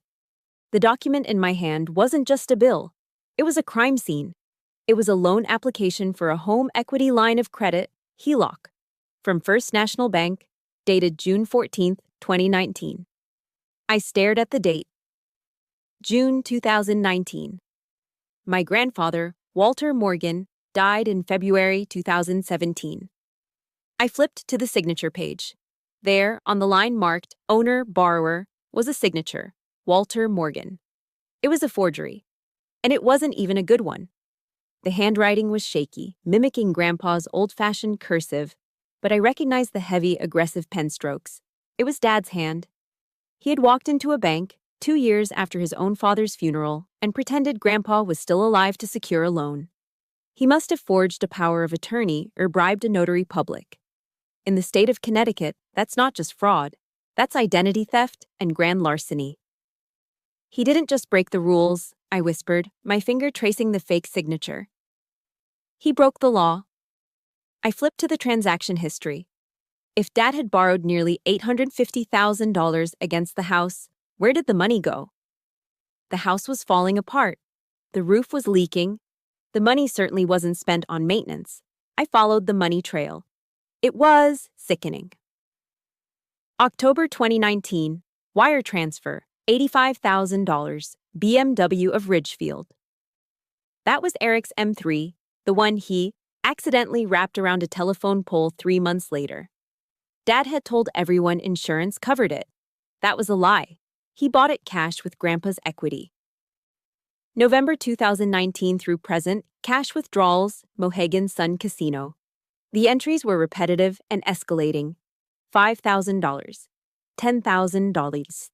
S1: The document in my hand wasn't just a bill. It was a crime scene. It was a loan application for a home equity line of credit, HELOC, from First National Bank, dated June 14, 2019. I stared at the date. June 2019. My grandfather, Walter Morgan, died in February 2017. I flipped to the signature page. There, on the line marked Owner-Borrower, was a signature, Walter Morgan. It was a forgery. And it wasn't even a good one. The handwriting was shaky, mimicking Grandpa's old-fashioned cursive, but I recognized the heavy, aggressive pen strokes. It was Dad's hand. He had walked into a bank 2 years after his own father's funeral and pretended Grandpa was still alive to secure a loan. He must have forged a power of attorney or bribed a notary public. In the state of Connecticut, that's not just fraud. That's identity theft and grand larceny. "He didn't just break the rules," I whispered, my finger tracing the fake signature. "He broke the law." I flipped to the transaction history. If Dad had borrowed nearly $850,000 against the house, where did the money go? The house was falling apart. The roof was leaking. The money certainly wasn't spent on maintenance. I followed the money trail. It was sickening. October 2019, wire transfer, $85,000, BMW of Ridgefield. That was Eric's M3, the one he accidentally wrapped around a telephone pole 3 months later. Dad had told everyone insurance covered it. That was a lie. He bought it cash with Grandpa's equity. November 2019 through present, cash withdrawals, Mohegan Sun Casino. The entries were repetitive and escalating. $5,000. $10,000.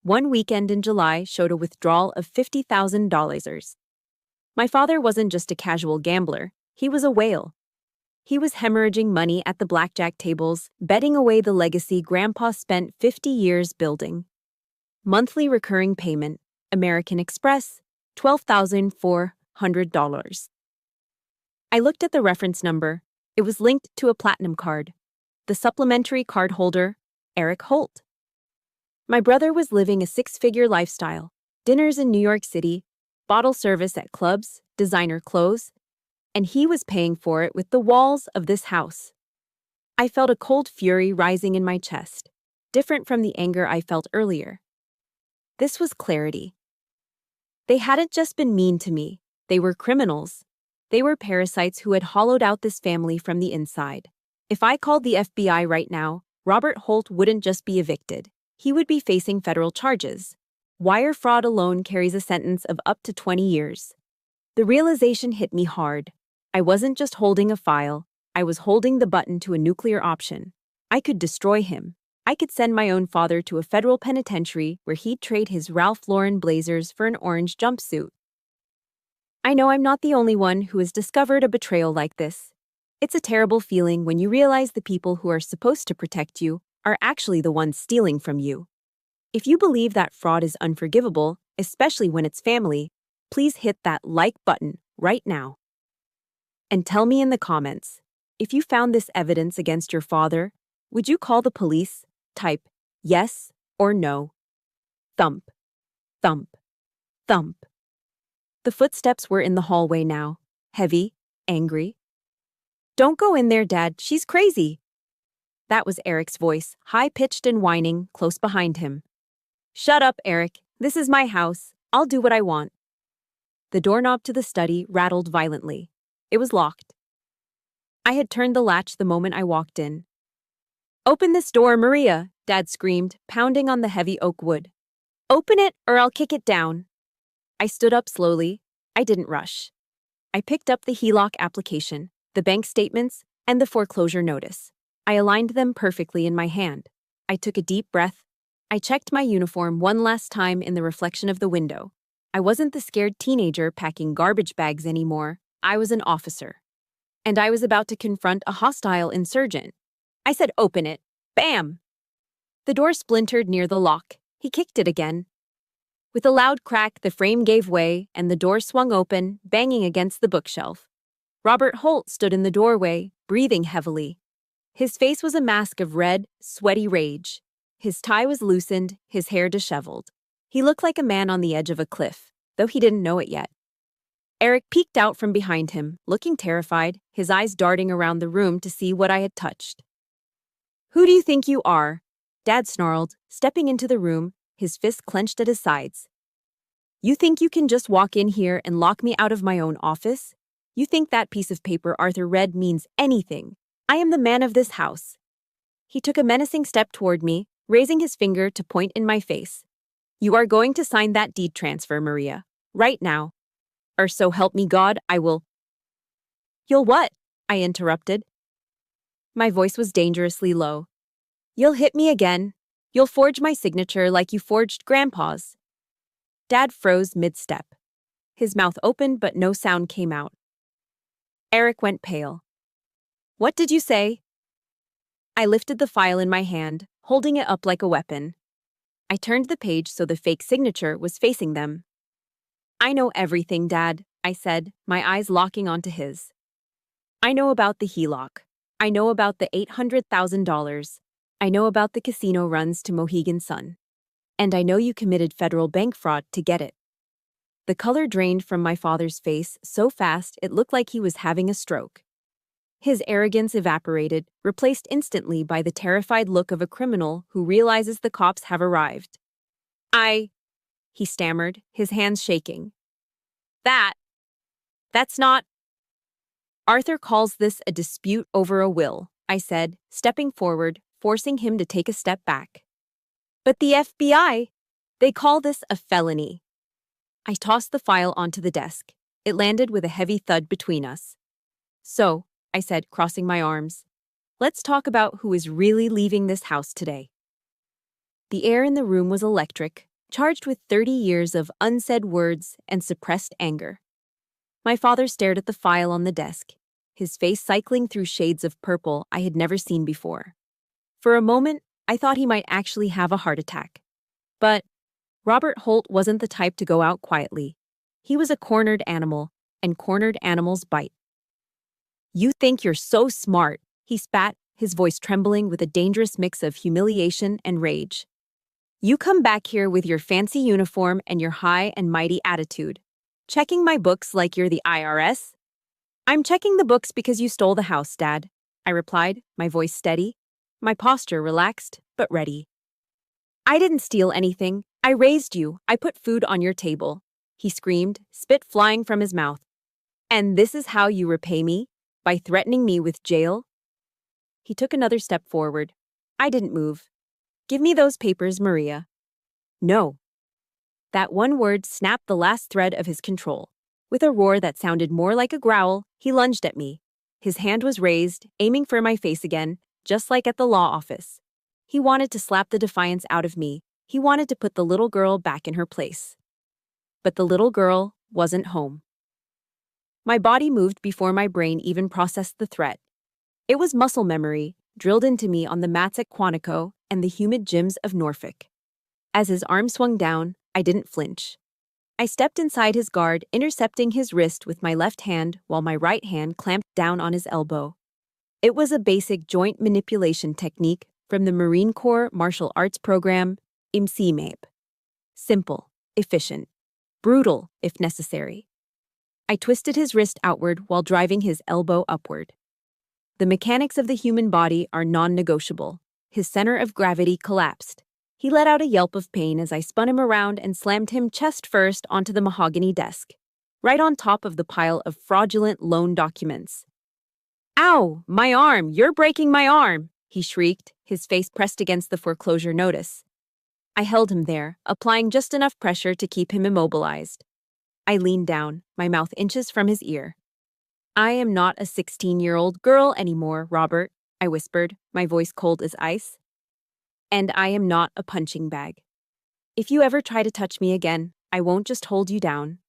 S1: One weekend in July showed a withdrawal of $50,000. My father wasn't just a casual gambler, he was a whale. He was hemorrhaging money at the blackjack tables, betting away the legacy Grandpa spent 50 years building. Monthly recurring payment, American Express, $12,400. I looked at the reference number. It was linked to a platinum card. The supplementary card holder, Eric Holt. My brother was living a six-figure lifestyle, dinners in New York City, bottle service at clubs, designer clothes, and he was paying for it with the walls of this house. I felt a cold fury rising in my chest, different from the anger I felt earlier. This was clarity. They hadn't just been mean to me, they were criminals. They were parasites who had hollowed out this family from the inside. If I called the FBI right now, Robert Holt wouldn't just be evicted. He would be facing federal charges. Wire fraud alone carries a sentence of up to 20 years. The realization hit me hard. I wasn't just holding a file, I was holding the button to a nuclear option. I could destroy him. I could send my own father to a federal penitentiary where he'd trade his Ralph Lauren blazers for an orange jumpsuit. I know I'm not the only one who has discovered a betrayal like this. It's a terrible feeling when you realize the people who are supposed to protect you are actually the ones stealing from you. If you believe that fraud is unforgivable, especially when it's family, please hit that like button right now. And tell me in the comments, if you found this evidence against your father, would you call the police? Type yes or no. Thump, thump, thump. The footsteps were in the hallway now, heavy, angry. Don't go in there, Dad, she's crazy. That was Eric's voice, high-pitched and whining, close behind him. Shut up, Eric. This is my house. I'll do what I want. The doorknob to the study rattled violently. It was locked. I had turned the latch the moment I walked in. Open this door, Maria, Dad screamed, pounding on the heavy oak wood. Open it or I'll kick it down. I stood up slowly. I didn't rush. I picked up the HELOC application, the bank statements, and the foreclosure notice. I aligned them perfectly in my hand. I took a deep breath. I checked my uniform one last time in the reflection of the window. I wasn't the scared teenager packing garbage bags anymore. I was an officer. And I was about to confront a hostile insurgent. I said, open it. Bam! The door splintered near the lock. He kicked it again. With a loud crack, the frame gave way, and the door swung open, banging against the bookshelf. Robert Holt stood in the doorway, breathing heavily. His face was a mask of red, sweaty rage. His tie was loosened, his hair disheveled. He looked like a man on the edge of a cliff, though he didn't know it yet. Eric peeked out from behind him, looking terrified, his eyes darting around the room to see what I had touched. Who do you think you are? Dad snarled, stepping into the room, his fist clenched at his sides. You think you can just walk in here and lock me out of my own office? You think that piece of paper Arthur read means anything? I am the man of this house. He took a menacing step toward me, raising his finger to point in my face. You are going to sign that deed transfer, Maria. Right now. Or so help me God, I will. You'll what? I interrupted. My voice was dangerously low. You'll hit me again. You'll forge my signature like you forged Grandpa's. Dad froze mid-step. His mouth opened, but no sound came out. Eric went pale. What did you say? I lifted the file in my hand, holding it up like a weapon. I turned the page so the fake signature was facing them. I know everything, Dad, I said, my eyes locking onto his. I know about the HELOC. I know about the $800,000. I know about the casino runs to Mohegan Sun. And I know you committed federal bank fraud to get it. The color drained from my father's face so fast it looked like he was having a stroke. His arrogance evaporated, replaced instantly by the terrified look of a criminal who realizes the cops have arrived. He stammered, his hands shaking. That's not. Arthur calls this a dispute over a will, I said, stepping forward, forcing him to take a step back. But the FBI, they call this a felony. I tossed the file onto the desk. It landed with a heavy thud between us. So, I said, crossing my arms, let's talk about who is really leaving this house today. The air in the room was electric, charged with 30 years of unsaid words and suppressed anger. My father stared at the file on the desk, his face cycling through shades of purple I had never seen before. For a moment, I thought he might actually have a heart attack. But Robert Holt wasn't the type to go out quietly. He was a cornered animal, and cornered animals bite. You think you're so smart, he spat, his voice trembling with a dangerous mix of humiliation and rage. You come back here with your fancy uniform and your high and mighty attitude, checking my books like you're the IRS? I'm checking the books because you stole the house, Dad, I replied, my voice steady, my posture relaxed but ready. I didn't steal anything. I raised you. I put food on your table, he screamed, spit flying from his mouth. And this is how you repay me? By threatening me with jail? He took another step forward. I didn't move. Give me those papers, Maria. No. That one word snapped the last thread of his control. With a roar that sounded more like a growl, he lunged at me. His hand was raised, aiming for my face again, just like at the law office. He wanted to slap the defiance out of me. He wanted to put the little girl back in her place. But the little girl wasn't home. My body moved before my brain even processed the threat. It was muscle memory, drilled into me on the mats at Quantico and the humid gyms of Norfolk. As his arm swung down, I didn't flinch. I stepped inside his guard, intercepting his wrist with my left hand while my right hand clamped down on his elbow. It was a basic joint manipulation technique from the Marine Corps Martial Arts Program, IMCMAPE. Simple, efficient, brutal if necessary. I twisted his wrist outward while driving his elbow upward. The mechanics of the human body are non-negotiable. His center of gravity collapsed. He let out a yelp of pain as I spun him around and slammed him chest first onto the mahogany desk, right on top of the pile of fraudulent loan documents. Ow, my arm, you're breaking my arm, he shrieked, his face pressed against the foreclosure notice. I held him there, applying just enough pressure to keep him immobilized. I leaned down, my mouth inches from his ear. I am not a 16-year-old girl anymore, Robert, I whispered, my voice cold as ice. And I am not a punching bag. If you ever try to touch me again, I won't just hold you down.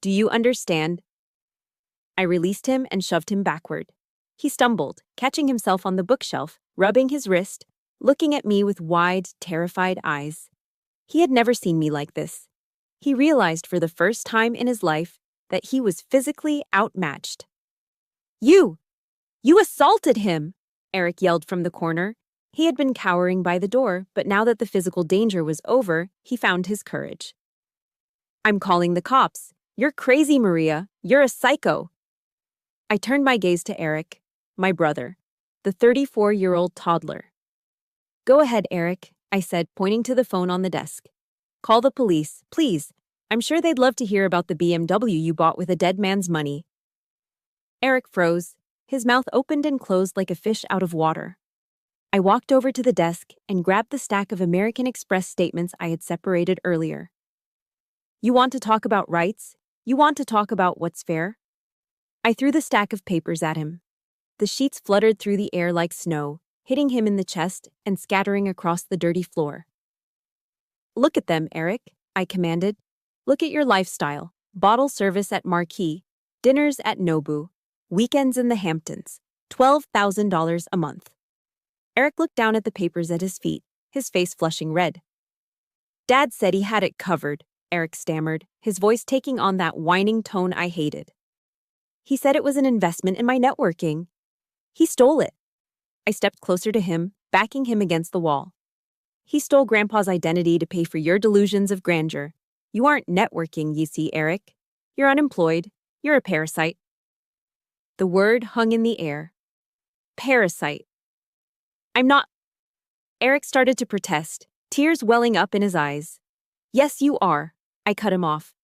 S1: Do you understand? I released him and shoved him backward. He stumbled, catching himself on the bookshelf, rubbing his wrist, looking at me with wide, terrified eyes. He had never seen me like this. He realized for the first time in his life that he was physically outmatched. You assaulted him, Eric yelled from the corner. He had been cowering by the door, but now that the physical danger was over, he found his courage. I'm calling the cops. You're crazy, Maria. You're a psycho. I turned my gaze to Eric, my brother, the 34-year-old toddler. Go ahead, Eric, I said, pointing to the phone on the desk. Call the police, please. I'm sure they'd love to hear about the BMW you bought with a dead man's money. Eric froze, his mouth opened and closed like a fish out of water. I walked over to the desk and grabbed the stack of American Express statements I had separated earlier. You want to talk about rights? You want to talk about what's fair? I threw the stack of papers at him. The sheets fluttered through the air like snow, hitting him in the chest and scattering across the dirty floor. Look at them, Eric, I commanded. Look at your lifestyle. Bottle service at Marquis, dinners at Nobu, weekends in the Hamptons, $12,000 a month. Eric looked down at the papers at his feet, his face flushing red. Dad said he had it covered, Eric stammered, his voice taking on that whining tone I hated. He said it was an investment in my networking. He stole it. I stepped closer to him, backing him against the wall. He stole Grandpa's identity to pay for your delusions of grandeur. You aren't networking, you see, Eric. You're unemployed. You're a parasite. The word hung in the air. Parasite. I'm not. Eric started to protest, tears welling up in his eyes. Yes, you are, I cut him off.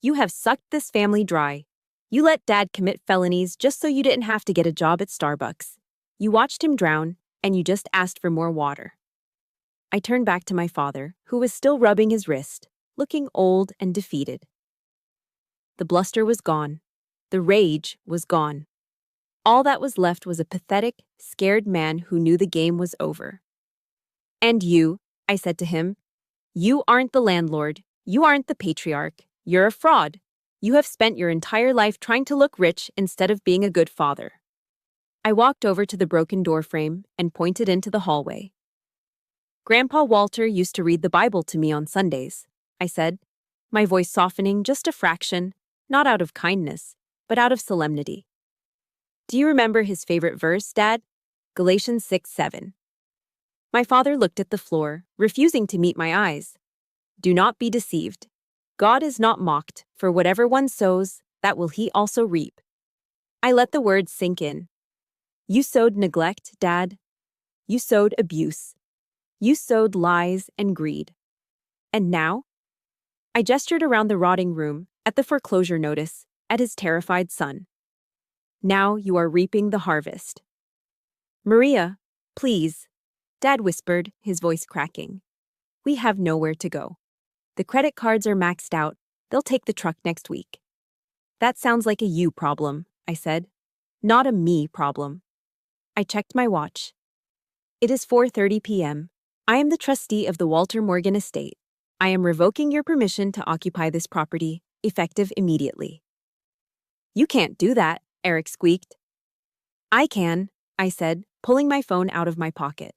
S1: You have sucked this family dry. You let Dad commit felonies just so you didn't have to get a job at Starbucks. You watched him drown, and you just asked for more water. I turned back to my father, who was still rubbing his wrist, looking old and defeated. The bluster was gone. The rage was gone. All that was left was a pathetic, scared man who knew the game was over. And you, I said to him, you aren't the landlord. You aren't the patriarch. You're a fraud. You have spent your entire life trying to look rich instead of being a good father. I walked over to the broken door frame and pointed into the hallway. Grandpa Walter used to read the Bible to me on Sundays, I said, my voice softening just a fraction, not out of kindness, but out of solemnity. Do you remember his favorite verse, Dad? Galatians 6:7. My father looked at the floor, refusing to meet my eyes. Do not be deceived. God is not mocked, for whatever one sows, that will he also reap. I let the words sink in. You sowed neglect, Dad. You sowed abuse. You sowed lies and greed. And now? I gestured around the rotting room, at the foreclosure notice, at his terrified son. Now you are reaping the harvest. Maria, please, Dad whispered, his voice cracking. We have nowhere to go. The credit cards are maxed out. They'll take the truck next week. That sounds like a you problem, I said. Not a me problem. I checked my watch. It is 4:30 p.m. I am the trustee of the Walter Morgan estate. I am revoking your permission to occupy this property, effective immediately. You can't do that, Eric squeaked. I can, I said, pulling my phone out of my pocket.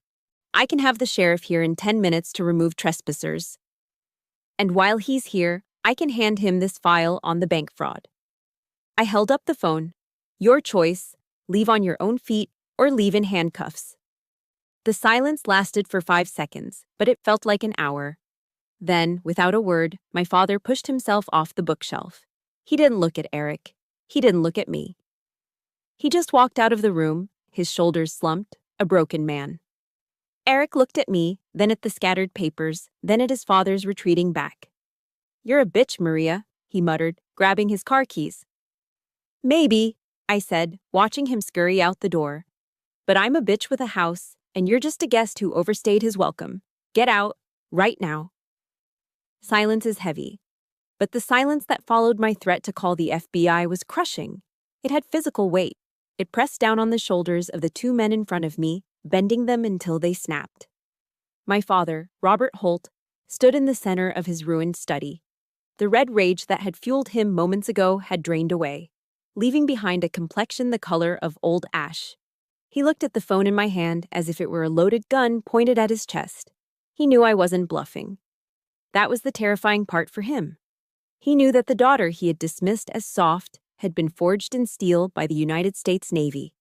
S1: I can have the sheriff here in 10 minutes to remove trespassers. And while he's here, I can hand him this file on the bank fraud. I held up the phone. Your choice, leave on your own feet or leave in handcuffs. The silence lasted for 5 seconds, but it felt like an hour. Then, without a word, my father pushed himself off the bookshelf. He didn't look at Eric. He didn't look at me. He just walked out of the room, his shoulders slumped, a broken man. Eric looked at me, then at the scattered papers, then at his father's retreating back. You're a bitch, Maria, he muttered, grabbing his car keys. Maybe, I said, watching him scurry out the door. But I'm a bitch with a house, and you're just a guest who overstayed his welcome. Get out, right now. Silence is heavy. But the silence that followed my threat to call the FBI was crushing. It had physical weight. It pressed down on the shoulders of the two men in front of me, bending them until they snapped. My father, Robert Holt, stood in the center of his ruined study. The red rage that had fueled him moments ago had drained away, leaving behind a complexion the color of old ash. He looked at the phone in my hand as if it were a loaded gun pointed at his chest. He knew I wasn't bluffing. That was the terrifying part for him. He knew that the daughter he had dismissed as soft had been forged in steel by the United States Navy.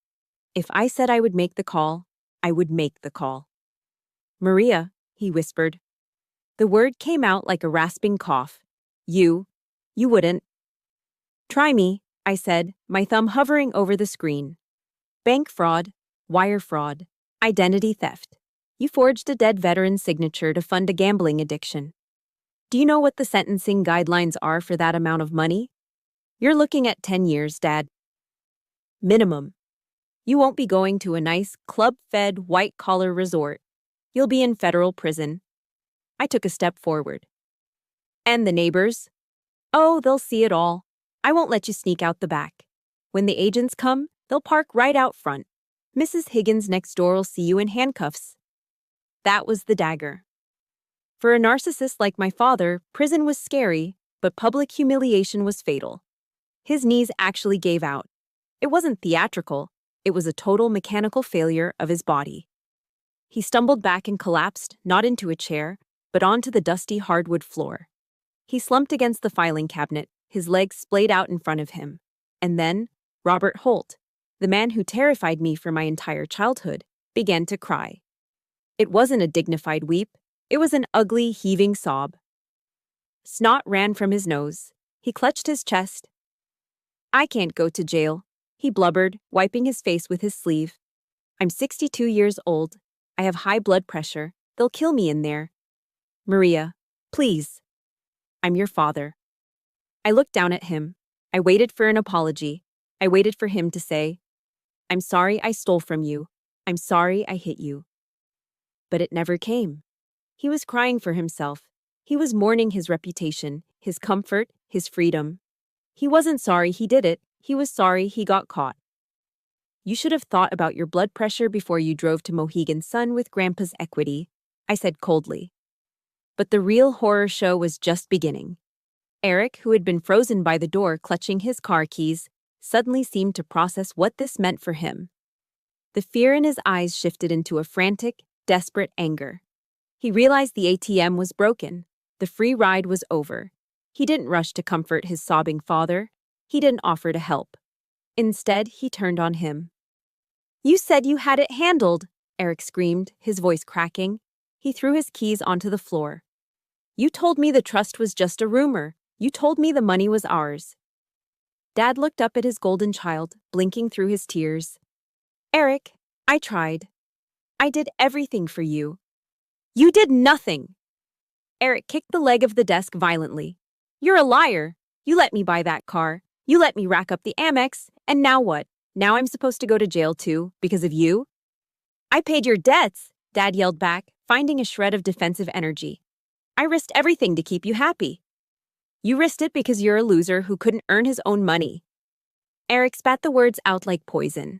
S1: If I said I would make the call, I would make the call. Maria, he whispered. The word came out like a rasping cough. You wouldn't. Try me, I said, my thumb hovering over the screen. Bank fraud, wire fraud, identity theft. You forged a dead veteran's signature to fund a gambling addiction. Do you know what the sentencing guidelines are for that amount of money? You're looking at 10 years, Dad. Minimum. You won't be going to a nice, club-fed, white-collar resort. You'll be in federal prison. I took a step forward. And the neighbors? Oh, they'll see it all. I won't let you sneak out the back. When the agents come, they'll park right out front. Mrs. Higgins next door will see you in handcuffs. That was the dagger. For a narcissist like my father, prison was scary, but public humiliation was fatal. His knees actually gave out. It wasn't theatrical. It was a total mechanical failure of his body. He stumbled back and collapsed, not into a chair, but onto the dusty hardwood floor. He slumped against the filing cabinet, his legs splayed out in front of him. And then, Robert Holt, the man who terrified me for my entire childhood, began to cry. It wasn't a dignified weep. It was an ugly, heaving sob. Snot ran from his nose. He clutched his chest. I can't go to jail, he blubbered, wiping his face with his sleeve. I'm 62 years old. I have high blood pressure. They'll kill me in there. Maria, please. I'm your father. I looked down at him. I waited for an apology. I waited for him to say, I'm sorry I stole from you. I'm sorry I hit you. But it never came. He was crying for himself. He was mourning his reputation, his comfort, his freedom. He wasn't sorry he did it. He was sorry he got caught. You should have thought about your blood pressure before you drove to Mohegan Sun with Grandpa's equity, I said coldly. But the real horror show was just beginning. Eric, who had been frozen by the door clutching his car keys, suddenly seemed to process what this meant for him. The fear in his eyes shifted into a frantic, desperate anger. He realized the ATM was broken. The free ride was over. He didn't rush to comfort his sobbing father. He didn't offer to help. Instead, he turned on him. You said you had it handled, Eric screamed, his voice cracking. He threw his keys onto the floor. You told me the trust was just a rumor. You told me the money was ours. Dad looked up at his golden child, blinking through his tears. Eric, I tried. I did everything for you. You did nothing. Eric kicked the leg of the desk violently. You're a liar. You let me buy that car. You let me rack up the Amex. And now what? Now I'm supposed to go to jail too, because of you? I paid your debts, Dad yelled back, finding a shred of defensive energy. I risked everything to keep you happy. You risked it because you're a loser who couldn't earn his own money. Eric spat the words out like poison.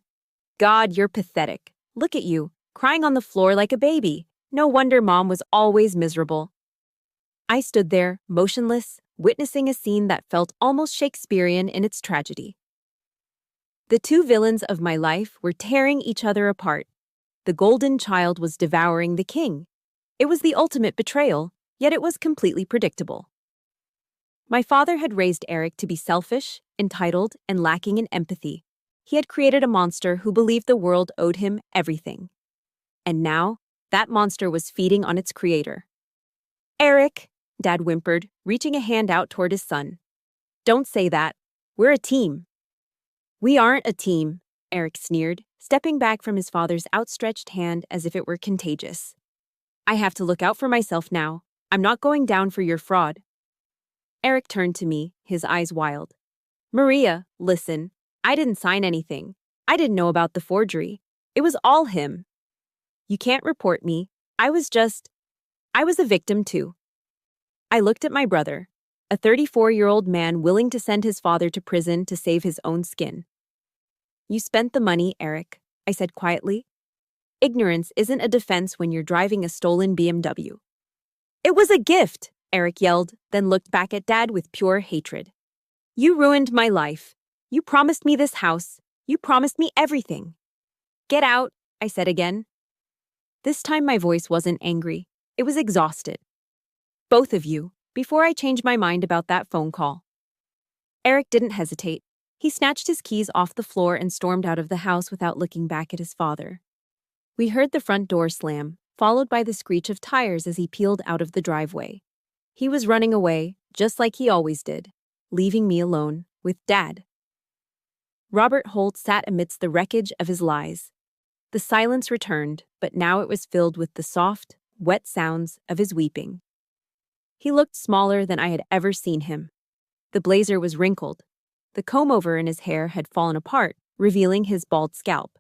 S1: God, you're pathetic. Look at you, crying on the floor like a baby. No wonder Mom was always miserable. I stood there, motionless, witnessing a scene that felt almost Shakespearean in its tragedy. The two villains of my life were tearing each other apart. The golden child was devouring the king. It was the ultimate betrayal, yet it was completely predictable. My father had raised Eric to be selfish, entitled, and lacking in empathy. He had created a monster who believed the world owed him everything. And now, that monster was feeding on its creator. Eric, Dad whimpered, reaching a hand out toward his son. Don't say that. We're a team. We aren't a team, Eric sneered, stepping back from his father's outstretched hand as if it were contagious. I have to look out for myself now. I'm not going down for your fraud. Eric turned to me, his eyes wild. Maria, listen. I didn't sign anything. I didn't know about the forgery. It was all him. You can't report me. I was a victim too. I looked at my brother, a 34-year-old man willing to send his father to prison to save his own skin. You spent the money, Eric, I said quietly. Ignorance isn't a defense when you're driving a stolen BMW. It was a gift, Eric yelled, then looked back at Dad with pure hatred. You ruined my life. You promised me this house. You promised me everything. Get out, I said again. This time my voice wasn't angry. It was exhausted. Both of you, before I change my mind about that phone call. Eric didn't hesitate. He snatched his keys off the floor and stormed out of the house without looking back at his father. We heard the front door slam, followed by the screech of tires as he peeled out of the driveway. He was running away, just like he always did, leaving me alone with Dad. Robert Holt sat amidst the wreckage of his lies. The silence returned, but now it was filled with the soft, wet sounds of his weeping. He looked smaller than I had ever seen him. The blazer was wrinkled. The comb-over in his hair had fallen apart, revealing his bald scalp.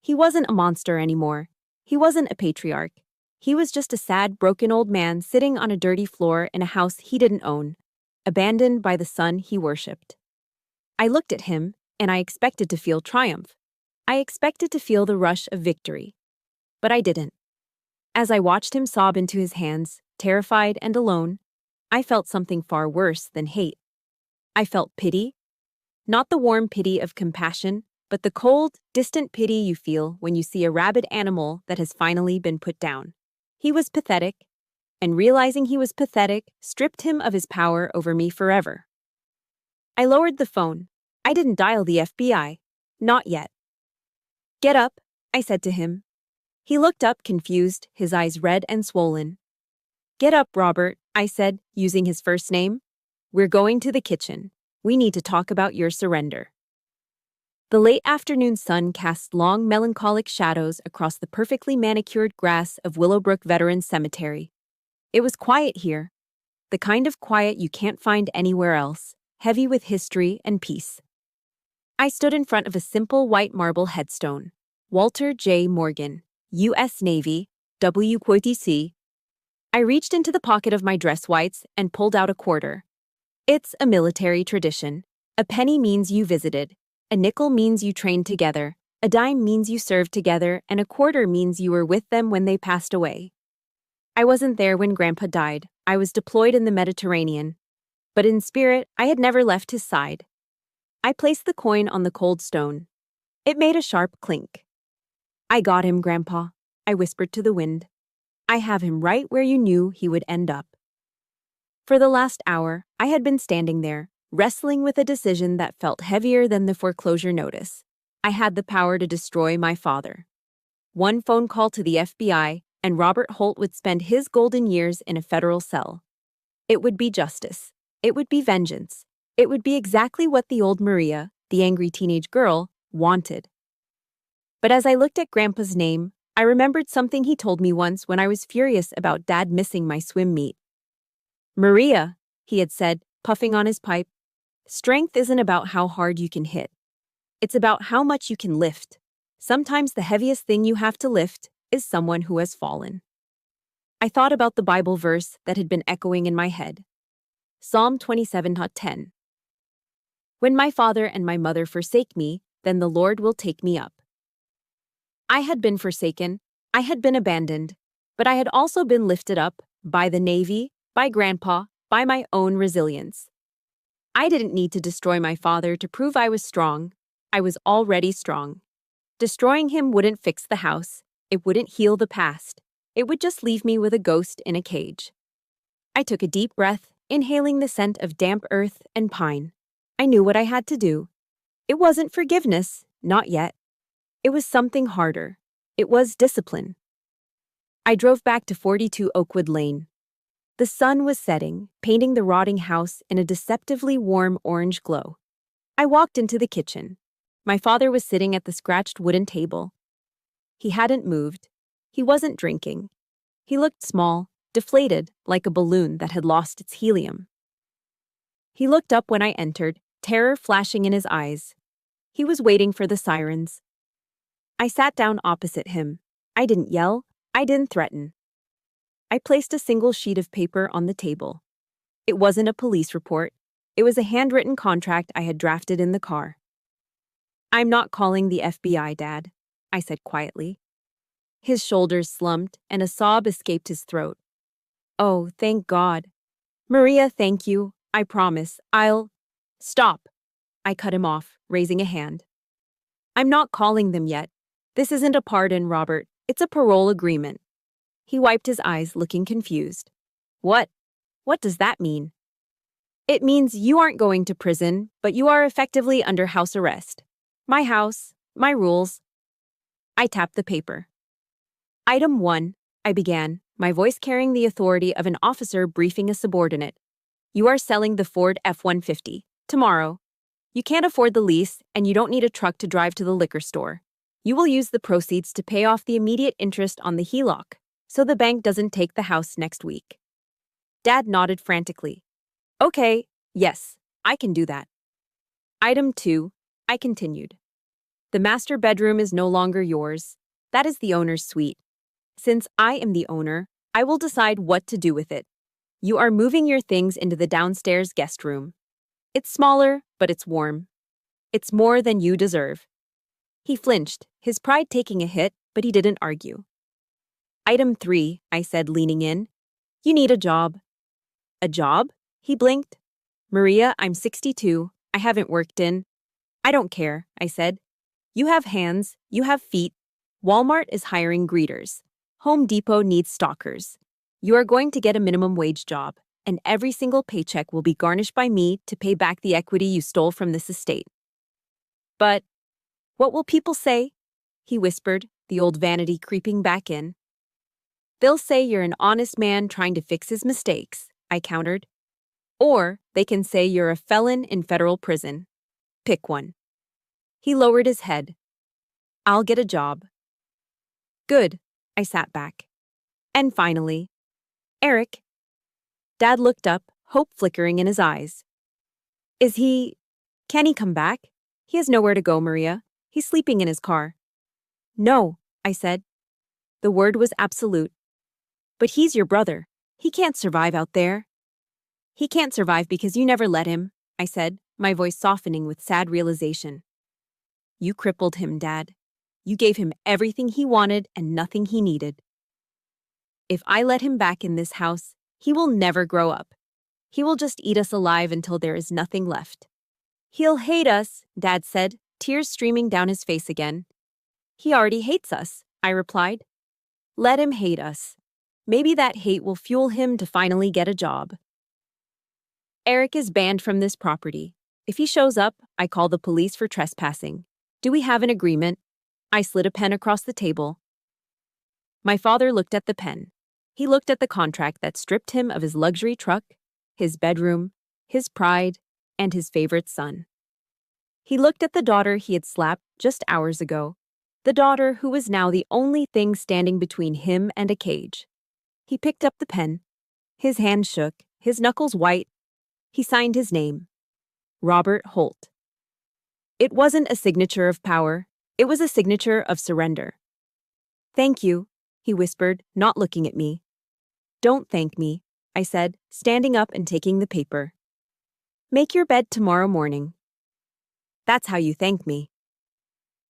S1: He wasn't a monster anymore. He wasn't a patriarch. He was just a sad, broken old man sitting on a dirty floor in a house he didn't own, abandoned by the son he worshipped. I looked at him, and I expected to feel triumph. I expected to feel the rush of victory. But I didn't. As I watched him sob into his hands, terrified and alone, I felt something far worse than hate. I felt pity. Not the warm pity of compassion, but the cold, distant pity you feel when you see a rabid animal that has finally been put down. He was pathetic, and realizing he was pathetic stripped him of his power over me forever. I lowered the phone. I didn't dial the FBI. Not yet. Get up, I said to him. He looked up confused, his eyes red and swollen. Get up, Robert, I said, using his first name. We're going to the kitchen. We need to talk about your surrender. The late afternoon sun cast long, melancholic shadows across the perfectly manicured grass of Willowbrook Veterans Cemetery. It was quiet here, the kind of quiet you can't find anywhere else, heavy with history and peace. I stood in front of a simple white marble headstone. Walter J. Morgan, U.S. Navy, WQTC. I reached into the pocket of my dress whites and pulled out a quarter. It's a military tradition. A penny means you visited. A nickel means you trained together. A dime means you served together, and a quarter means you were with them when they passed away. I wasn't there when Grandpa died. I was deployed in the Mediterranean. But in spirit, I had never left his side. I placed the coin on the cold stone. It made a sharp clink. I got him, Grandpa, I whispered to the wind. I have him right where you knew he would end up. For the last hour, I had been standing there, wrestling with a decision that felt heavier than the foreclosure notice. I had the power to destroy my father. One phone call to the FBI, and Robert Holt would spend his golden years in a federal cell. It would be justice. It would be vengeance. It would be exactly what the old Maria, the angry teenage girl, wanted. But as I looked at Grandpa's name, I remembered something he told me once when I was furious about Dad missing my swim meet. Maria, he had said, puffing on his pipe, strength isn't about how hard you can hit. It's about how much you can lift. Sometimes the heaviest thing you have to lift is someone who has fallen. I thought about the Bible verse that had been echoing in my head. Psalm 27:10. When my father and my mother forsake me, then the Lord will take me up. I had been forsaken, I had been abandoned, but I had also been lifted up by the Navy, by Grandpa, by my own resilience. I didn't need to destroy my father to prove I was strong. I was already strong. Destroying him wouldn't fix the house. It wouldn't heal the past. It would just leave me with a ghost in a cage. I took a deep breath, inhaling the scent of damp earth and pine. I knew what I had to do. It wasn't forgiveness, not yet. It was something harder. It was discipline. I drove back to 42 Oakwood Lane. The sun was setting, painting the rotting house in a deceptively warm orange glow. I walked into the kitchen. My father was sitting at the scratched wooden table. He hadn't moved. He wasn't drinking. He looked small, deflated, like a balloon that had lost its helium. He looked up when I entered, terror flashing in his eyes. He was waiting for the sirens. I sat down opposite him. I didn't yell. I didn't threaten. I placed a single sheet of paper on the table. It wasn't a police report. It was a handwritten contract I had drafted in the car. I'm not calling the FBI, Dad, I said quietly. His shoulders slumped and a sob escaped his throat. Oh, thank God. Maria, thank you. I promise. I'll... Stop. I cut him off, raising a hand. I'm not calling them yet. This isn't a pardon, Robert. It's a parole agreement. He wiped his eyes, looking confused. What? What does that mean? It means you aren't going to prison, but you are effectively under house arrest. My house, my rules. I tapped the paper. Item 1, I began, my voice carrying the authority of an officer briefing a subordinate. You are selling the Ford F-150, tomorrow. You can't afford the lease, and you don't need a truck to drive to the liquor store. You will use the proceeds to pay off the immediate interest on the HELOC, so the bank doesn't take the house next week. Dad nodded frantically. Okay, yes, I can do that. Item 2, I continued. The master bedroom is no longer yours. That is the owner's suite. Since I am the owner, I will decide what to do with it. You are moving your things into the downstairs guest room. It's smaller, but it's warm. It's more than you deserve. He flinched, his pride taking a hit, but he didn't argue. Item 3, I said, leaning in. You need a job. A job? He blinked. Maria, I'm 62. I haven't worked in. I don't care, I said. You have hands, you have feet. Walmart is hiring greeters. Home Depot needs stalkers. You are going to get a minimum wage job, and every single paycheck will be garnished by me to pay back the equity you stole from this estate. But what will people say? He whispered, the old vanity creeping back in. They'll say you're an honest man trying to fix his mistakes, I countered. Or they can say you're a felon in federal prison. Pick one. He lowered his head. I'll get a job. Good, I sat back. And finally, Eric, Dad looked up, hope flickering in his eyes. Can he come back? He has nowhere to go, Maria. He's sleeping in his car. No, I said. The word was absolute. But he's your brother. He can't survive out there. He can't survive because you never let him, I said, my voice softening with sad realization. You crippled him, Dad. You gave him everything he wanted and nothing he needed. If I let him back in this house, he will never grow up. He will just eat us alive until there is nothing left. He'll hate us, Dad said, tears streaming down his face again. He already hates us, I replied. Let him hate us. Maybe that hate will fuel him to finally get a job. Eric is banned from this property. If he shows up, I call the police for trespassing. Do we have an agreement? I slid a pen across the table. My father looked at the pen. He looked at the contract that stripped him of his luxury truck, his bedroom, his pride, and his favorite son. He looked at the daughter he had slapped just hours ago, the daughter who was now the only thing standing between him and a cage. He picked up the pen. His hand shook, his knuckles white. He signed his name. Robert Holt. It wasn't a signature of power. It was a signature of surrender. Thank you, he whispered, not looking at me. Don't thank me, I said, standing up and taking the paper. Make your bed tomorrow morning. That's how you thank me.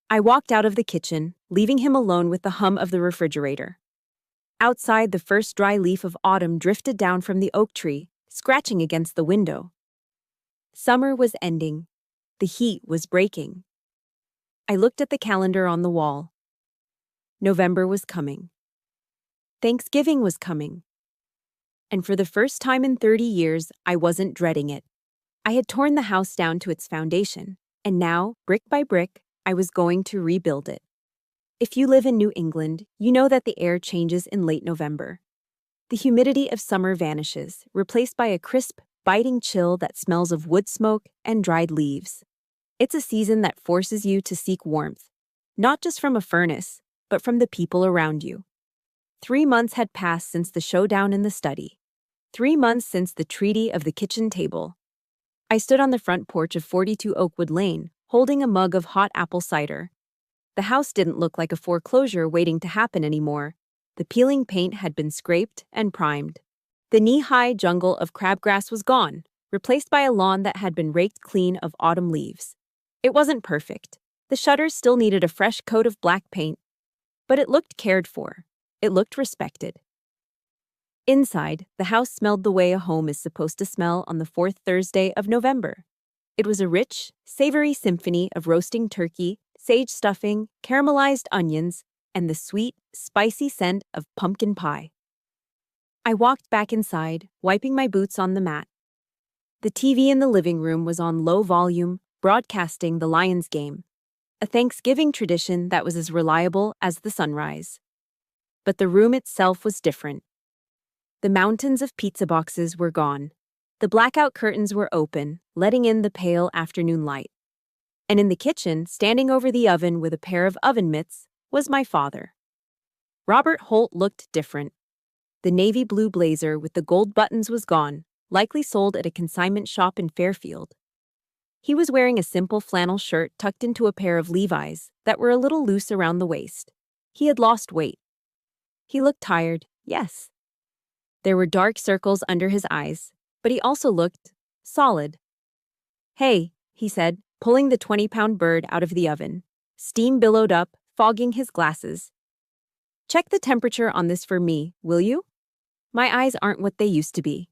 S1: I walked out of the kitchen, leaving him alone with the hum of the refrigerator. Outside, the first dry leaf of autumn drifted down from the oak tree, scratching against the window. Summer was ending. The heat was breaking. I looked at the calendar on the wall. November was coming. Thanksgiving was coming. And for the first time in 30 years, I wasn't dreading it. I had torn the house down to its foundation, and now, brick by brick, I was going to rebuild it. If you live in New England, you know that the air changes in late November. The humidity of summer vanishes, replaced by a crisp, biting chill that smells of wood smoke and dried leaves. It's a season that forces you to seek warmth, not just from a furnace, but from the people around you. 3 months had passed since the showdown in the study. 3 months since the treaty of the kitchen table. I stood on the front porch of 42 Oakwood Lane, holding a mug of hot apple cider. The house didn't look like a foreclosure waiting to happen anymore. The peeling paint had been scraped and primed. The knee-high jungle of crabgrass was gone, replaced by a lawn that had been raked clean of autumn leaves. It wasn't perfect. The shutters still needed a fresh coat of black paint. But it looked cared for. It looked respected. Inside, the house smelled the way a home is supposed to smell on the fourth Thursday of November. It was a rich, savory symphony of roasting turkey, sage stuffing, caramelized onions, and the sweet, spicy scent of pumpkin pie. I walked back inside, wiping my boots on the mat. The TV in the living room was on low volume, broadcasting the Lions game, a Thanksgiving tradition that was as reliable as the sunrise. But the room itself was different. The mountains of pizza boxes were gone. The blackout curtains were open, letting in the pale afternoon light. And in the kitchen, standing over the oven with a pair of oven mitts, was my father. Robert Holt looked different. The navy blue blazer with the gold buttons was gone, likely sold at a consignment shop in Fairfield. He was wearing a simple flannel shirt tucked into a pair of Levi's that were a little loose around the waist. He had lost weight. He looked tired, yes. There were dark circles under his eyes, but he also looked solid. Hey, he said, pulling the 20-pound bird out of the oven. Steam billowed up, fogging his glasses. Check the temperature on this for me, will you? My eyes aren't what they used to be.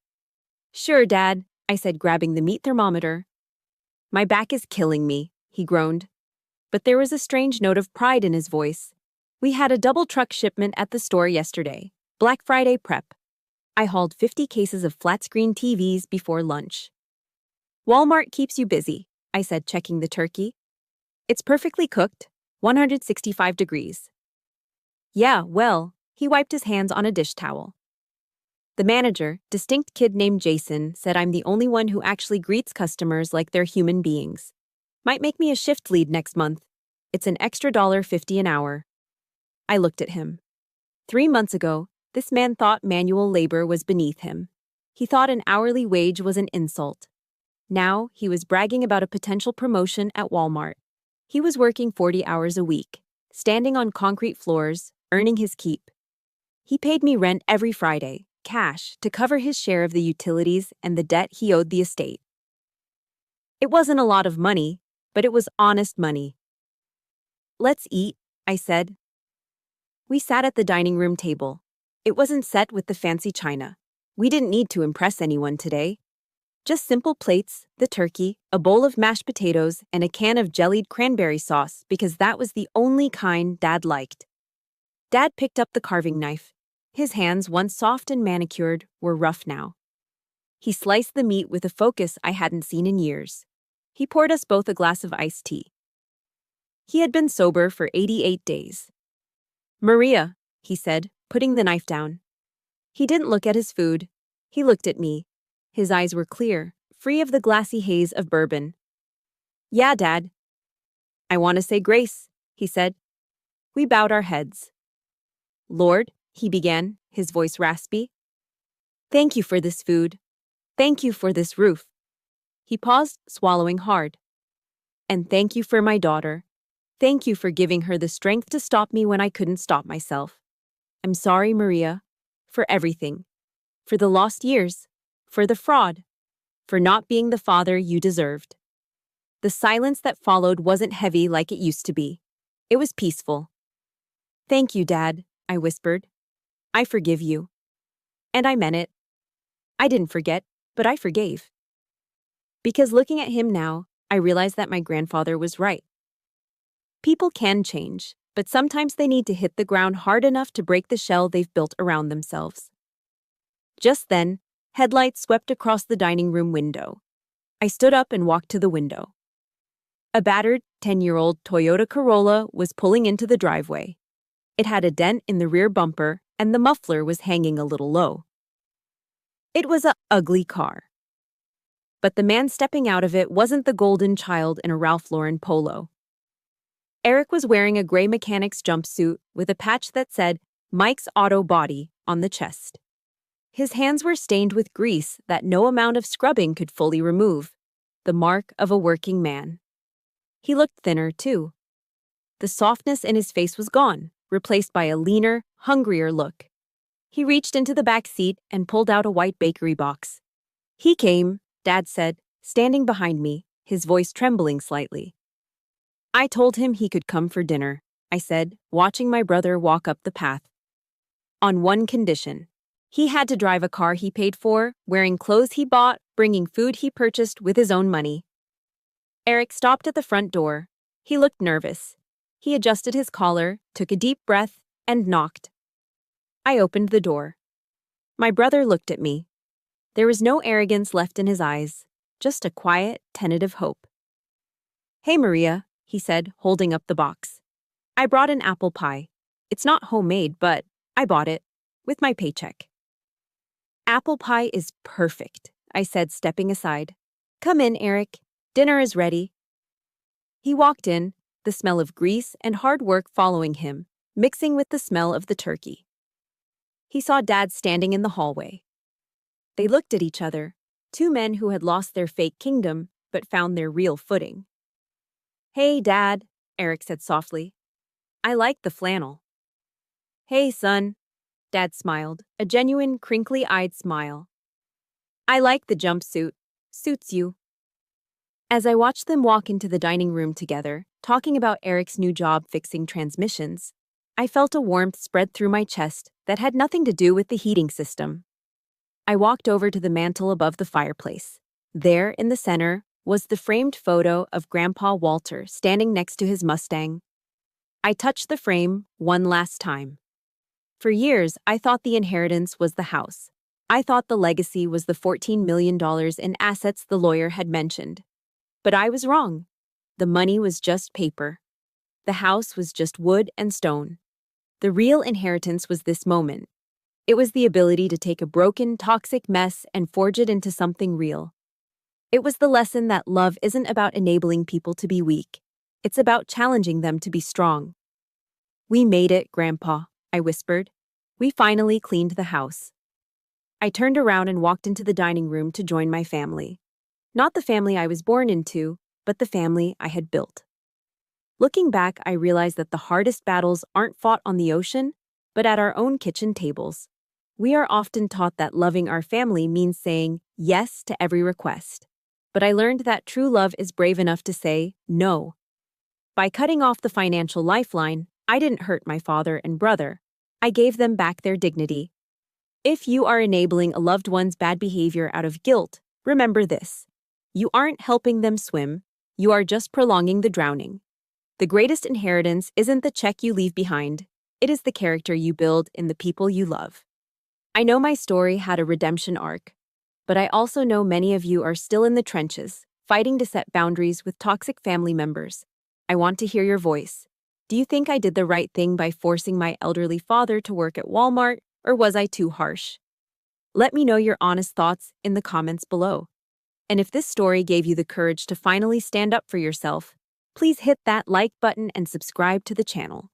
S1: Sure, Dad, I said, grabbing the meat thermometer. My back is killing me, he groaned. But there was a strange note of pride in his voice. We had a double truck shipment at the store yesterday, Black Friday prep. I hauled 50 cases of flat-screen TVs before lunch. Walmart keeps you busy, I said, checking the turkey. It's perfectly cooked, 165 degrees. Yeah, well, he wiped his hands on a dish towel. The manager, distinct kid named Jason, said I'm the only one who actually greets customers like they're human beings. Might make me a shift lead next month. It's an extra $1.50 an hour. I looked at him. 3 months ago, this man thought manual labor was beneath him. He thought an hourly wage was an insult. Now, he was bragging about a potential promotion at Walmart. He was working 40 hours a week, standing on concrete floors, earning his keep. He paid me rent every Friday, cash, to cover his share of the utilities and the debt he owed the estate. It wasn't a lot of money, but it was honest money. "Let's eat," I said. We sat at the dining room table. It wasn't set with the fancy china. We didn't need to impress anyone today. Just simple plates, the turkey, a bowl of mashed potatoes, and a can of jellied cranberry sauce because that was the only kind Dad liked. Dad picked up the carving knife. His hands, once soft and manicured, were rough now. He sliced the meat with a focus I hadn't seen in years. He poured us both a glass of iced tea. He had been sober for 88 days. "Maria," he said, putting the knife down. He didn't look at his food. He looked at me. His eyes were clear, free of the glassy haze of bourbon. "Yeah, Dad." "I want to say grace," he said. We bowed our heads. "Lord," he began, his voice raspy. "Thank you for this food. Thank you for this roof." He paused, swallowing hard. "And thank you for my daughter. Thank you for giving her the strength to stop me when I couldn't stop myself. I'm sorry, Maria, for everything. For the lost years. For the fraud. For not being the father you deserved." The silence that followed wasn't heavy like it used to be. It was peaceful. "Thank you, Dad," I whispered. "I forgive you." And I meant it. I didn't forget, but I forgave. Because looking at him now, I realized that my grandfather was right. People can change, but sometimes they need to hit the ground hard enough to break the shell they've built around themselves. Just then, headlights swept across the dining room window. I stood up and walked to the window. A battered, 10-year-old Toyota Corolla was pulling into the driveway. It had a dent in the rear bumper, and the muffler was hanging a little low. It was an ugly car. But the man stepping out of it wasn't the golden child in a Ralph Lauren polo. Eric was wearing a gray mechanic's jumpsuit with a patch that said Mike's Auto Body on the chest. His hands were stained with grease that no amount of scrubbing could fully remove, the mark of a working man. He looked thinner, too. The softness in his face was gone, replaced by a leaner, hungrier look. He reached into the back seat and pulled out a white bakery box. "He came," Dad said, standing behind me, his voice trembling slightly. "I told him he could come for dinner," I said, watching my brother walk up the path. "On one condition. He had to drive a car he paid for, wearing clothes he bought, bringing food he purchased with his own money." Eric stopped at the front door. He looked nervous. He adjusted his collar, took a deep breath, and knocked. I opened the door. My brother looked at me. There was no arrogance left in his eyes, just a quiet, tentative hope. "Hey, Maria," he said, holding up the box. "I brought an apple pie. It's not homemade, but I bought it, with my paycheck." "Apple pie is perfect," I said, stepping aside. "Come in, Eric. Dinner is ready." He walked in, the smell of grease and hard work following him, mixing with the smell of the turkey. He saw Dad standing in the hallway. They looked at each other, two men who had lost their fake kingdom but found their real footing. "Hey, Dad," Eric said softly. "I like the flannel." "Hey, son," Dad smiled, a genuine, crinkly-eyed smile. "I like the jumpsuit. Suits you." As I watched them walk into the dining room together, talking about Eric's new job fixing transmissions, I felt a warmth spread through my chest that had nothing to do with the heating system. I walked over to the mantel above the fireplace. There, in the center, was the framed photo of Grandpa Walter standing next to his Mustang. I touched the frame one last time. For years, I thought the inheritance was the house. I thought the legacy was the $14 million in assets the lawyer had mentioned. But I was wrong. The money was just paper. The house was just wood and stone. The real inheritance was this moment. It was the ability to take a broken, toxic mess and forge it into something real. It was the lesson that love isn't about enabling people to be weak. It's about challenging them to be strong. "We made it, Grandpa," I whispered. "We finally cleaned the house." I turned around and walked into the dining room to join my family. Not the family I was born into, but the family I had built. Looking back, I realized that the hardest battles aren't fought on the ocean, but at our own kitchen tables. We are often taught that loving our family means saying yes to every request. But I learned that true love is brave enough to say no. By cutting off the financial lifeline, I didn't hurt my father and brother. I gave them back their dignity. If you are enabling a loved one's bad behavior out of guilt, remember this. You aren't helping them swim, you are just prolonging the drowning. The greatest inheritance isn't the check you leave behind, it is the character you build in the people you love. I know my story had a redemption arc, but I also know many of you are still in the trenches, fighting to set boundaries with toxic family members. I want to hear your voice. Do you think I did the right thing by forcing my elderly father to work at Walmart, or was I too harsh? Let me know your honest thoughts in the comments below. And if this story gave you the courage to finally stand up for yourself, please hit that like button and subscribe to the channel.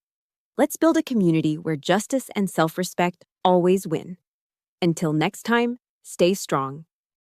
S1: Let's build a community where justice and self-respect always win. Until next time, stay strong.